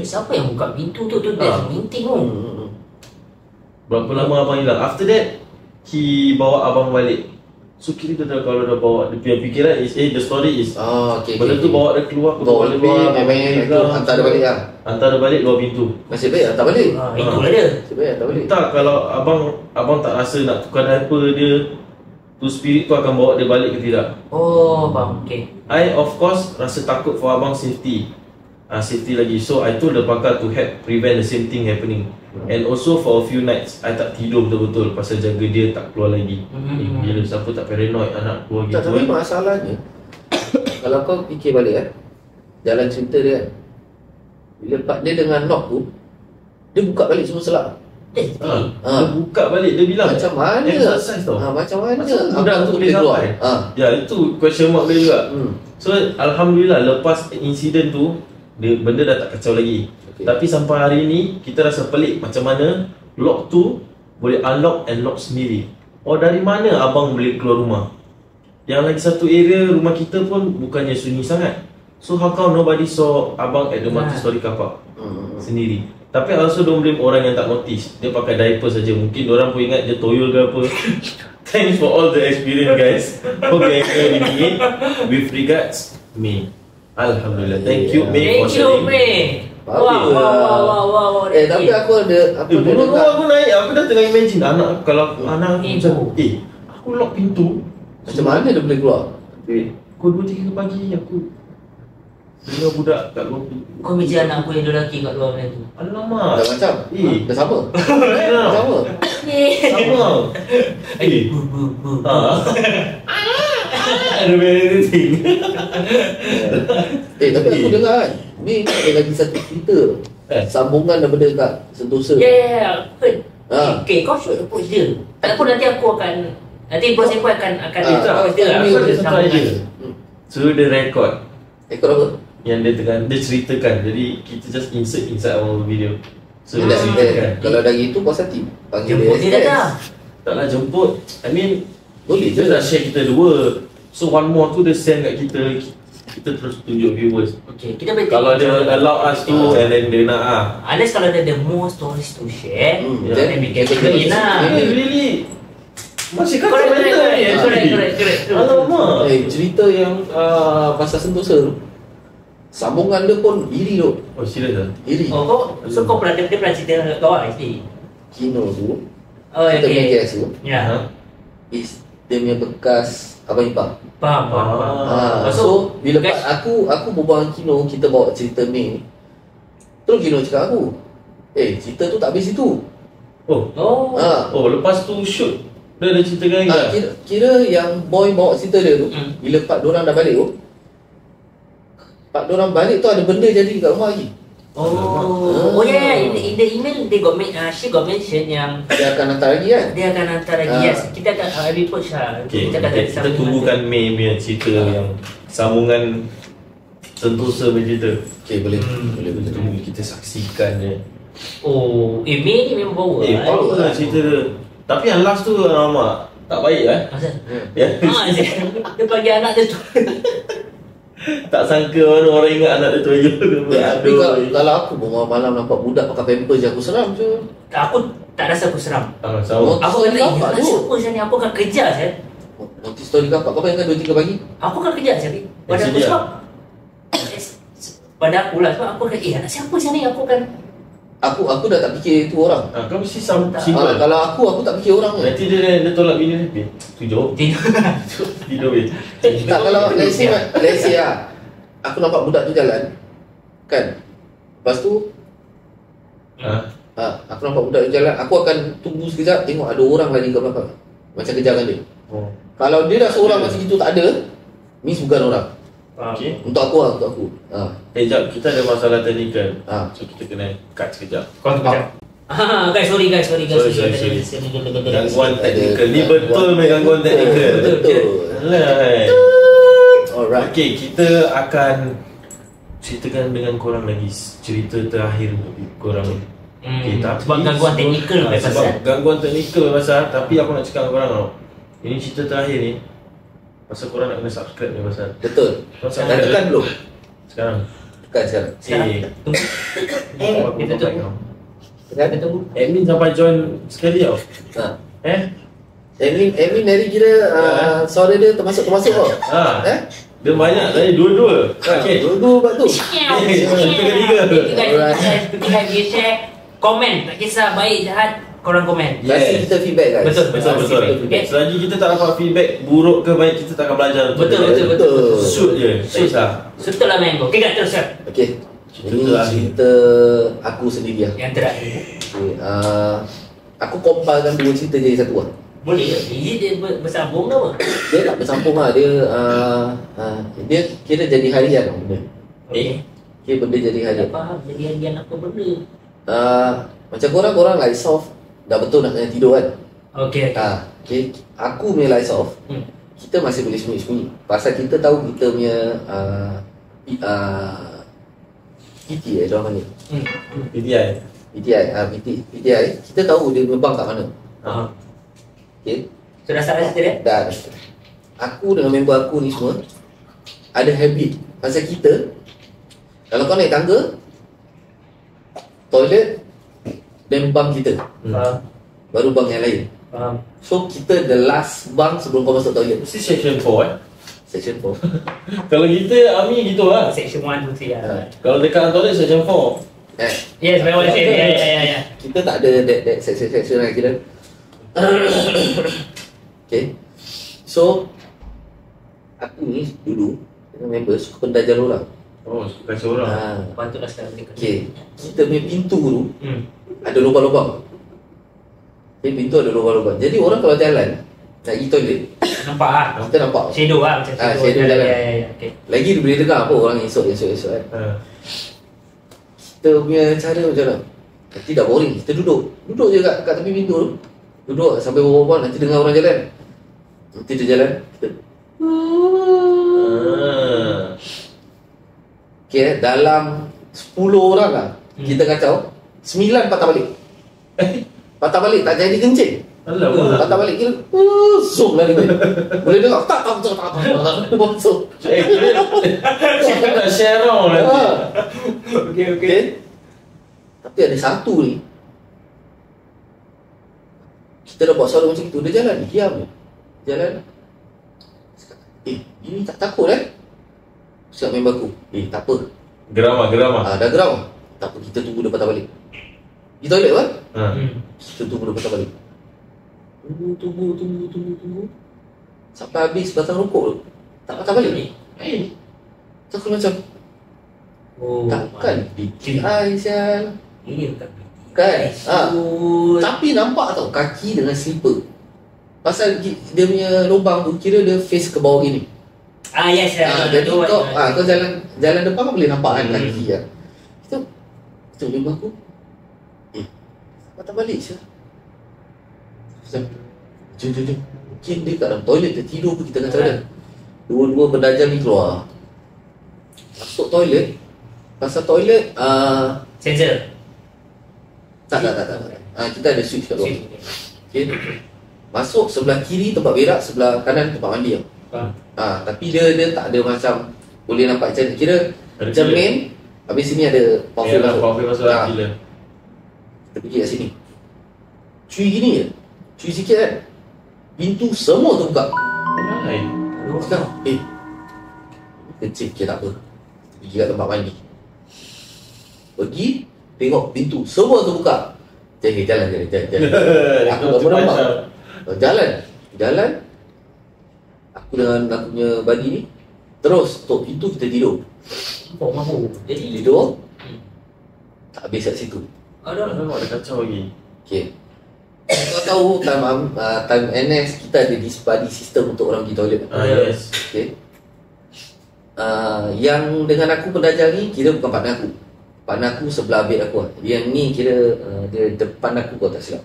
Siapa yang buka pintu tu? That's minting tu. Berapa lama abang hilang. After that, he bawa abang balik. So kira dia dah, kalau dah bawa, dia punya fikiran is the story is benda tu bawa dia keluar, bawa dia keluar, hantar dia balik lah. Hantar dia balik luar pintu. Nasib baik hantar balik. Itulah dia. Nasib baik hantar balik. Tak, kalau abang tak rasa nak tukar diaper dia, tu spirit tu akan bawa dia balik ke tidak. Oh, faham. Okay. I of course rasa takut for abang safety. Safety lagi. So I told the pakar to help prevent the same thing happening. And also for a few nights I tak tidur betul-betul pasal jaga dia tak keluar lagi. Gila, siapa tak paranoid anak keluar gitu. Tapi masalahnya kalau kau fikir balik jalan cerita dia bila part dia dengan knock tu, dia buka balik semua selak. Dia buka balik, dia bilang Macam mana? exercise tau. Macam mana? Macam budak Abang tu tu boleh keluar? sampai. Ya, itu question mark dia juga. So Alhamdulillah lepas insiden tu benda dah tak kacau lagi. Tapi sampai hari ni kita rasa pelik macam mana lock tu boleh unlock and lock sendiri. Oh, dari mana abang boleh keluar rumah? Yang lagi satu area rumah kita pun bukannya sunyi sangat. So how come nobody saw abang at the multi-story car park sendiri? Tapi I also don't blame orang yang tak notice. Dia pakai diaper saja. Mungkin orang pun ingat dia toyol ke apa. Thanks for all the experience guys. Hope you enjoy reading it. With regards, May. Alhamdulillah. Thank you May for Thank you, sharing. May. Wow. Tapi aku ada Dulu aku naik, aku dah tengah imagine anak kalau anak aku macam aku lock pintu. Macam mana dia boleh keluar? Pukul 2-3 pagi aku dengar budak kat luar pintu. Kau meja anak aku yang lelaki kat luar macam tu. Alamak. Dah macam? Dah sama? Dah sama? Sama. Ada everything. Tapi aku dengar kan, ni ada lagi satu cerita sambungan daripada kat Sentosa. Ya, okay, kau should approach dia. Aku nanti aku akan bos aku akan approach dia. Aku ada satu idea. Suruh dia record Ekor apa? yang dia ceritakan. Jadi kita just insert inside our video. So dia Dah, ceritakan. kalau dah gitu puas hati panggil Jemput dia express. dah. Taklah jemput. I mean Boleh dia je. dah share kita dua. So one more tu dia send kat kita. Kita terus tunjuk viewers. Okay, kita boleh Kalau dia allow us tu and then dia nak unless kalau dia ada more stories to share, Jadi then we can fill in lah. Ini really masih kacau Correct. mental ni. Alamak. cerita yang pasal Sentosa tu, sambungan dia pun iri tu. Oh serius lah. Iri. Oh, kau pernah dia pernah cerita kat kau actually. Kino tu, Oh, kita punya okay. guest tu, Ya. is dia punya bekas abang ipar. Faham. So bila aku berbual dengan Kino, kita bawa cerita May. Terus Kino cakap aku, cerita tu tak habis situ. Oh lepas tu shoot dia ada ceritakan lagi tak? Kira yang boy bawa cerita dia tu, bila part diorang dah balik tu, part diorang balik tu ada benda jadi kat rumah lagi. In the email they got she got mention yang Dia akan hantar lagi kan. dia akan hantar lagi. Yes, kita akan approach lah. Okay, Kita akan ada kita sambungan. tunggukan May punya cerita yang sambungan Sentosa punya cerita. Okay, boleh. Kita tunggu, kita saksikan je. May ni memang power. Power lah cerita dia. Tapi yang last tu alamak tak baik Asal? Ya. Dia bagi anak dia tu. Tak sangka mana orang ingat anak dia toyol ke apa. Tapi kalau aku bangun malam nampak budak pakai pampers je, aku seram je. Aku tak rasa aku seram. Sama. Aku kata, Nampak tu. siapa saya ni? Aku akan kejar saya. Multi story kapak, kau bayangkan 2-3 pagi. Aku akan kejar saya. Pada aku Sedia. sebab pada aku lah sebab aku akan anak siapa saya ni? Aku akan Aku dah tak fikir tu orang. Kau mesti simple. Kalau aku tak fikir orang je. Nanti dia tolak bini dia. Tu jawab. Tidur weh. Tak, kalau let's say lah, aku nampak budak tu jalan kan, lepas tu aku nampak budak tu jalan, aku akan tunggu sekejap, tengok ada orang lari ke belakang, macam kejarkan dia. Kalau dia dah seorang macam itu tak ada, means bukan orang. Okay. Untuk aku. Jap, kita ada masalah teknikal. Ah. So kita kena cut sekejap. kau kejap. Guys, sorry. Sorry. Gangguan teknikal. Ni betul gangguan teknikal. Betul. Alah. Alright. Okay, kita akan ceritakan dengan korang lagi cerita terakhir untuk korang ni. Okay, tapi Sebab gangguan teknikal sebab gangguan teknikal pasal. Tapi aku nak cakap dengan korang tau, ini cerita terakhir ni pasal korang nak kena subscribe ni pasal. Betul. Korang Dah subscribe tekan belum? sekarang. Tekan sekarang. Kita tunggu. Tekan. Kita tunggu. Admin sampai join sekali tau. Admin dari kira suara dia termasuk tau. Dia banyak tadi dua-dua. Okay. Dua buat tu. Ketiga. Share, komen, tak kisah baik jahat, korang komen. Kasi kita feedback guys. Betul. Betul. Selagi kita tak dapat feedback buruk ke baik, kita tak akan belajar. Betul. Shoot je. Shoot lah. Betul lah Mango. Okay, terus ya. Okay. Ini cerita aku sendiri lah. Yang terakhir. Okay, aku compilkan dua cerita jadi satu lah. Boleh ke? Dia bersambung ke apa? Dia tak bersambung lah. Dia kira jadi harian lah benda. Kira benda jadi harian. Tak faham jadi harian apa benda. Macam korang like soft dah betul nak kena tidur kan. Okay. Okay. Aku punya lights off. Kita masih boleh sembunyi-sembunyi. Pasal kita tahu kita punya PT diorang panggil. PTI. PTI. Kita tahu dia membang kat mana. Okay. So dah start cerita dia? Dah. Aku dengan member aku ni semua ada habit. Pasal kita, kalau kau naik tangga, toilet, then bang kita, baru bang yang lain. So kita the last bang sebelum kau masuk toilet. Mesti section 4 Section 4. Kalau kita army gitu lah. Section 1, 2, 3 lah. Kalau dekat toilet section 4. Yes, memang boleh. Ya. Kita tak ada that section lah kira. Okay. So aku ni dulu dengan member suka pendajar orang. Oh, suka kacau orang. Patutlah sekarang dia. Okay. Kita punya pintu tu ada lubang-lubang. Okay, pintu ada lubang-lubang. Jadi orang kalau jalan nak pergi toilet, Nampak lah. kita nampak. Shadow lah macam shadow jalan. Ya. Okay. Lagi dia boleh dengar apa orang esok kan. Kita punya cara macam mana? Nanti dah boring, kita duduk je kat tepi pintu tu. Duduk sampai berbual, nanti dengar orang jalan. Nanti dia jalan, kita okay, dalam 10 orang lah kita kacau, 9 patah balik. Patah balik tak jadi kencing. Patah balik kira zoom lah dia. Boleh dengar tak bonsok. Kita nak share orang nanti. Okay. Tapi ada satu ni, kita dah buat suara macam itu, dia jalan, diam je. Jalan. Ini tak takut Cakap member aku, tak apa. Gerama. Dah geram. Tak apa, kita tunggu dia patah balik. Di toilet kan? Kita tunggu dia patah balik. Tunggu. Sampai habis batang rokok tu, tak patah balik ni. So aku macam, takkan PTI sial. Ini bukan Kan? Tapi nampak tau kaki dengan slipper. Pasal dia punya lubang tu kira dia face ke bawah gini. Yes. Jadi kau jalan depan kau boleh nampak kan kaki kan. Kita memang aku patah balik sial. Jom. Mungkin dia kat dalam toilet tertidur pun kita kata dia. Dua-dua pendajar ni keluar. Masuk toilet. Pasal toilet sensor. Tak. Kita ada switch kat luar. Okay. Masuk sebelah kiri tempat berak, sebelah kanan tempat mandi. Tapi dia tak ada macam boleh nampak macam kira cermin. Habis sini ada power masuk lah gila. Kita pergi kat sini. Cuy gini je. Cuy sikit kan. Pintu semua terbuka. Sekarang kencing tak apa. Pergi kat tempat mandi. Pergi tengok pintu semua terbuka. Jalan. Aku tak merempak. Jalan. Aku dengan aku punya buddy ni terus tutup pintu, kita tidur. Mampu. Jadi Tidur. Tak habis kat situ. Ada kacau lagi. Okay. Kau tahu time NS kita ada this buddy system untuk orang pergi toilet. Yes. Okay. Yang dengan aku pendajar ni kira bukan partner aku. Partner aku sebelah bed aku. Yang ni kira dia depan aku kau tak silap.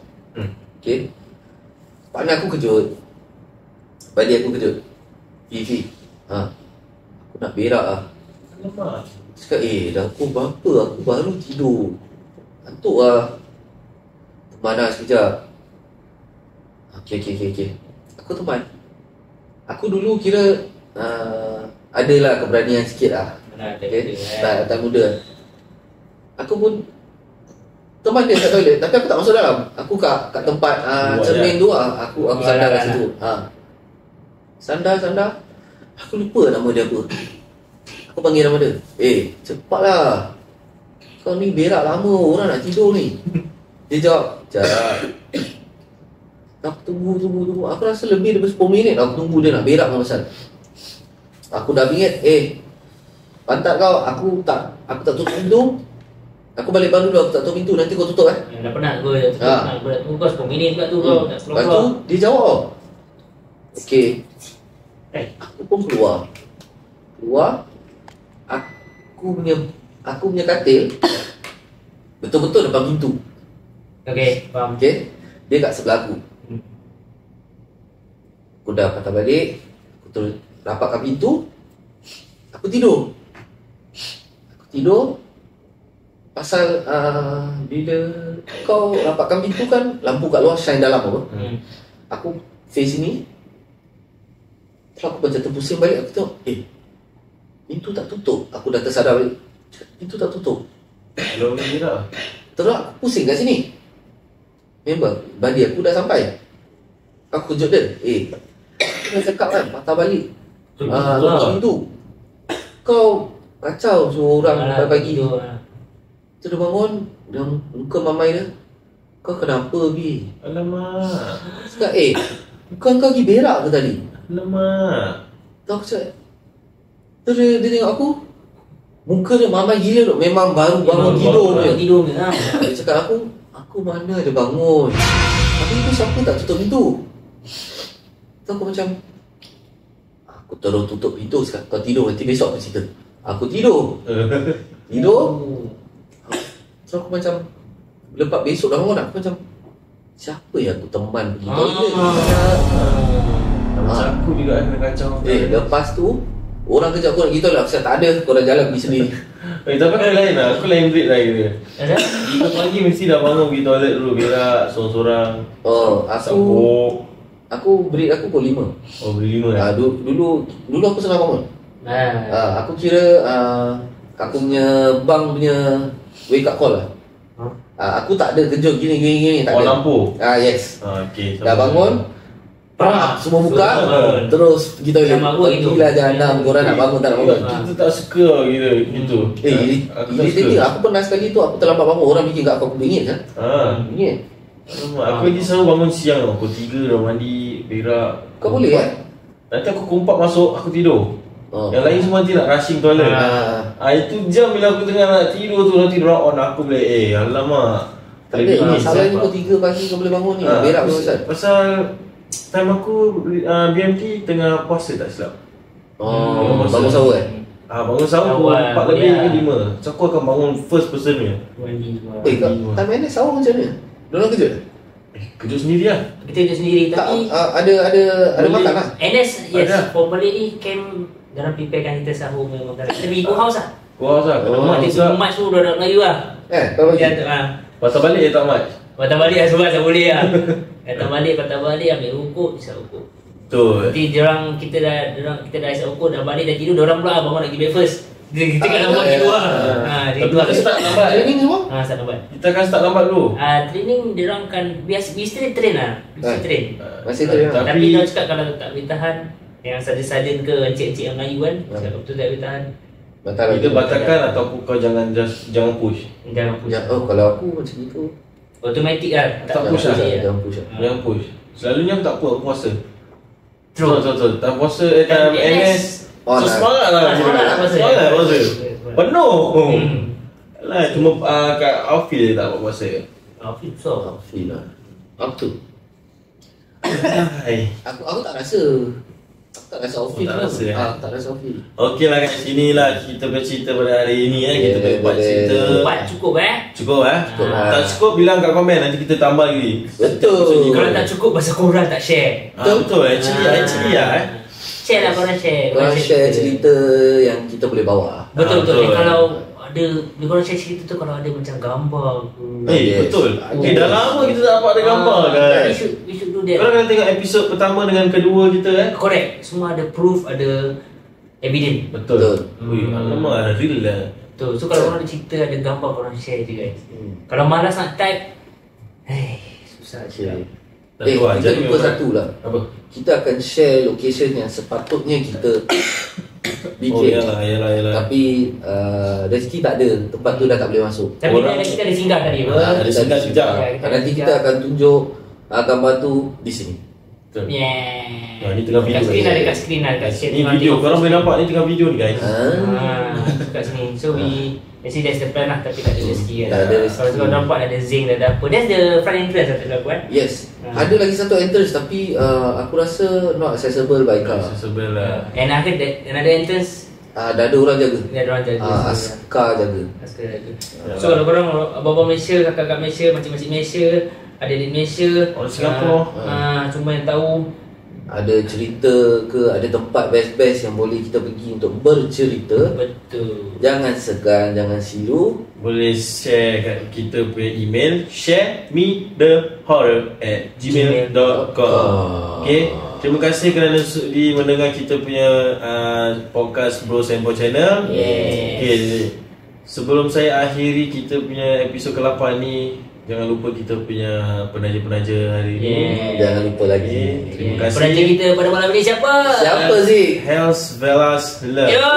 Okay. Partner aku kejut. Buddy aku kejut. Fifi. Aku nak berak lah. Cakap dah pukul berapa, aku baru tidur. Ngantuk lah. Teman sekejap. Okay. Aku teman. Aku dulu kira adalah keberanian sikit lah. Okay. Tak muda. Aku pun teman dia kat toilet, tapi aku tak masuk dalam. Aku kat tempat cermin tu lah. Aku sandar kat situ. Sandar. Aku lupa nama dia apa. Aku panggil nama dia. Cepatlah. Kau ni berak lama, orang nak tidur ni. Dia jawab, Jap. Aku tunggu. Aku rasa lebih daripada 10 minit aku tunggu dia nak berak pasal. Aku dah ingat, pantat kau, aku tak tutup pintu. Aku balik baru dulu, aku tak tutup pintu, nanti kau tutup Dah penat gue Aku dah tunggu kau 10 minit pula tu kau nak Lepas tu, dia jawab. Okay. Aku pun keluar. Aku punya katil betul-betul depan pintu. Okay, faham. Okay. Dia kat sebelah aku. Aku dah patah balik, aku terus rapatkan pintu. Aku tidur. Pasal bila kau rapatkan pintu kan, lampu kat luar shine dalam apa. Aku face sini. Terus aku macam terpusing balik. Aku tengok, pintu tak tutup. Aku dah tersadar balik, pintu tak tutup. Belum kira. Terus aku pusing kat sini. Member badi aku dah sampai. Aku kejut dia, aku dah cakap kan, patah balik tutup pintu. Kau kacau suruh orang pagi. Tu dia bangun, dia muka mamai dia, kau kenapa Bi? Alamak. Cakap, bukan kau pergi berak ke tadi? Alamak. Tu aku cakap. Tu dia tengok aku, muka dia mamai gila tu. Memang baru bangun tidur dia. Dia cakap aku mana ada bangun. Tapi tu siapa tak tutup pintu? Tu aku macam, aku terus tutup pintu. Cakap, kau tidur, nanti besok aku cerita. Aku tidur. So aku macam, lepas besok dah bangun, aku macam, siapa yang aku teman pergi toilet? Macam aku juga kena kacau. Lepas tu orang kerja aku nak pergi toilet, aku cakap tak ada, korang jalan pergi sendiri. Tapi aku lain lah, aku lain breed lah gitu. Kita pagi mesti dah bangun pergi toilet dulu, berak seorang-seorang. Aku breed aku pukul 5. Oh, beri 5 lah. Dulu aku senang bangun. Aku kira aku punya bank punya wake up call lah. Aku tak ada kejut gini tak ada. Lampu. Yes. Okay, Dah bangun, semua buka, terus pergi toilet. Pergilah jahanam, korang nak bangun tak nak bangun. Kita tak suka gitu. Irritating. Aku pernah sekali tu, aku terlambat bangun, orang fikir kat aku bingit kan. Bingit. Aku lagi selalu bangun siang tau. Pukul 3 dah mandi, berak. Kau boleh kan? Nanti aku kumpat masuk, aku tidur. Yang lain semua nanti nak rushing toilet. Itu jam bila aku tengah nak tidur tu, nanti diorang on aku boleh. Alamak. Tak ada, masalahnya pukul 3 pagi kau boleh bangun ni. Berak pasal time aku BMT tengah puasa tak silap. Bangun sahur kan? Bangun sahur 4 lebih ke 5. So aku akan bangun first person ni. Time NS sahur macam mana? Diorang kejut? Kejut sendiri lah. Kita kejut sendiri tapi ada makan lah. NS yes, formally ni camp dalam preparekan kita sahur memang tak. Kita pergi go house lah. Go house lah. Kena mat juga. Mat tu dah Melayu lah. Berapa lagi? Patah balik tak mat? Patah balik lah sebab tak boleh lah. Patah balik ambil rukuk, isap rukuk. Betul. Nanti kita dah isap rukuk, dah balik, dah tidur, diorang pula bangun nak pergi breakfast. Kita kan lambat tidur lah. Tapi kita start lambat. Training semua? Start lambat. Kita akan start lambat dulu. Training diorang kan biasa train lah. Masih train lah. Tapi diorang cakap kalau tak boleh tahan, yang sarjan-sarjan ke encik-encik yang Melayu kan, cakap betul tak boleh tahan. Kita batalkan atau kau jangan push. Jangan push. Kalau aku macam itu automatic lah. Tak push lah. Jangan push. Selalunya aku tak apa, aku puasa. Betul. Tak puasa time NS. Semangat lah. Semangat puasa. Penuh. Alah, cuma kat outfield je tak buat puasa. Outfield so. Outfield lah. Apa tu? Aku tak rasa. Aku tak rasa outfield tak rasa, tak rasa outfield. Okey lah kat sini lah kita bercerita pada hari ini Kita buat cerita. Cukup Cukup Tak cukup bilang kat komen, nanti kita tambah lagi. Betul. Kalau tak cukup pasal korang tak share. Betul actually lah Share lah korang share. Korang share cerita yang kita boleh bawa. Betul. Kalau ada korang share cerita tu, kalau ada macam gambar ke. Betul. Dah lama kita tak dapat ada gambar kan. We should do that. Korang kena tengok episod pertama dengan kedua kita kan. Correct. Semua ada proof, ada evidence. Betul. Alamak, real lah. Betul. So kalau korang ada cerita, ada gambar, korang share je guys. Kalau malas nak type, susah je. Kita lupa satu lah. Apa? Kita akan share location yang sepatutnya kita bikin. Yalah. Tapi rezeki tak ada, tempat tu dah tak boleh masuk. Tapi kita ada singgah tadi. Ada singgah sekejap. Nanti kita akan tunjuk gambar tu di sini. Ni tengah video. Kat screen lah. Ni video, korang boleh nampak ni tengah video ni guys. Kat sini. So actually that's the plan lah, tapi tak ada rezeki kan. Tak ada rezeki. Kalau korang nampak ada zinc, ada apa. That's the front entrance lah tak kan? Yes. Ada lagi satu entrance tapi aku rasa not accessible by car. Accessible lah. And I heard that another entrance dah ada orang jaga. Dia ada orang jaga. Askar jaga. So kalau korang abang-abang Malaysia, kakak-kakak Malaysia, macam-macam Malaysia ada di Malaysia, Orang Singapura. cuma yang tahu. Ada cerita ke, ada tempat best-best yang boleh kita pergi untuk bercerita. Betul. Jangan segan, jangan silu. Boleh share kat kita punya email sharemethehorror@gmail.com. Okay, terima kasih kerana sudi mendengar kita punya podcast Bro Sempo Channel. Okay, sebelum saya akhiri kita punya episod ke-8 ni, jangan lupa kita punya penaja-penaja hari ni. Jangan lupa lagi. Terima kasih. Penaja kita pada malam ni siapa? Siapa sih? Hells Velas Love. Yo!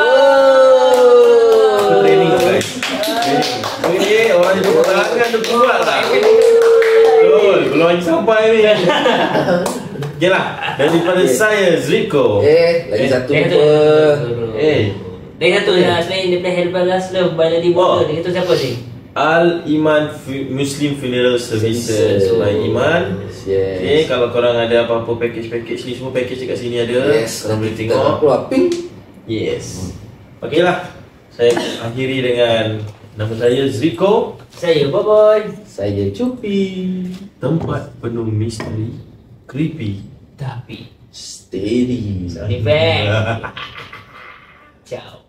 Training guys. Okay, orang yang tepuk tangan tu kuat lah. Betul, belum lagi sampai ni. Okay lah, daripada saya Zriko. Lagi satu Lagi lupa. Lagi satu selain daripada Helbalas Love by Lady Border, lagi satu siapa sih? Al Iman Muslim Funeral Services by Iman. Yes. Okay, kalau korang ada apa-apa package ni, semua package dekat sini ada. Yes, Korang boleh kita tengok. keluar pink. Yes. Okay lah, saya akhiri dengan nama saya Zriko. Saya Boboy. Saya Cupi. Tempat penuh misteri, creepy, Tapi Steady. Sound effect. Ciao.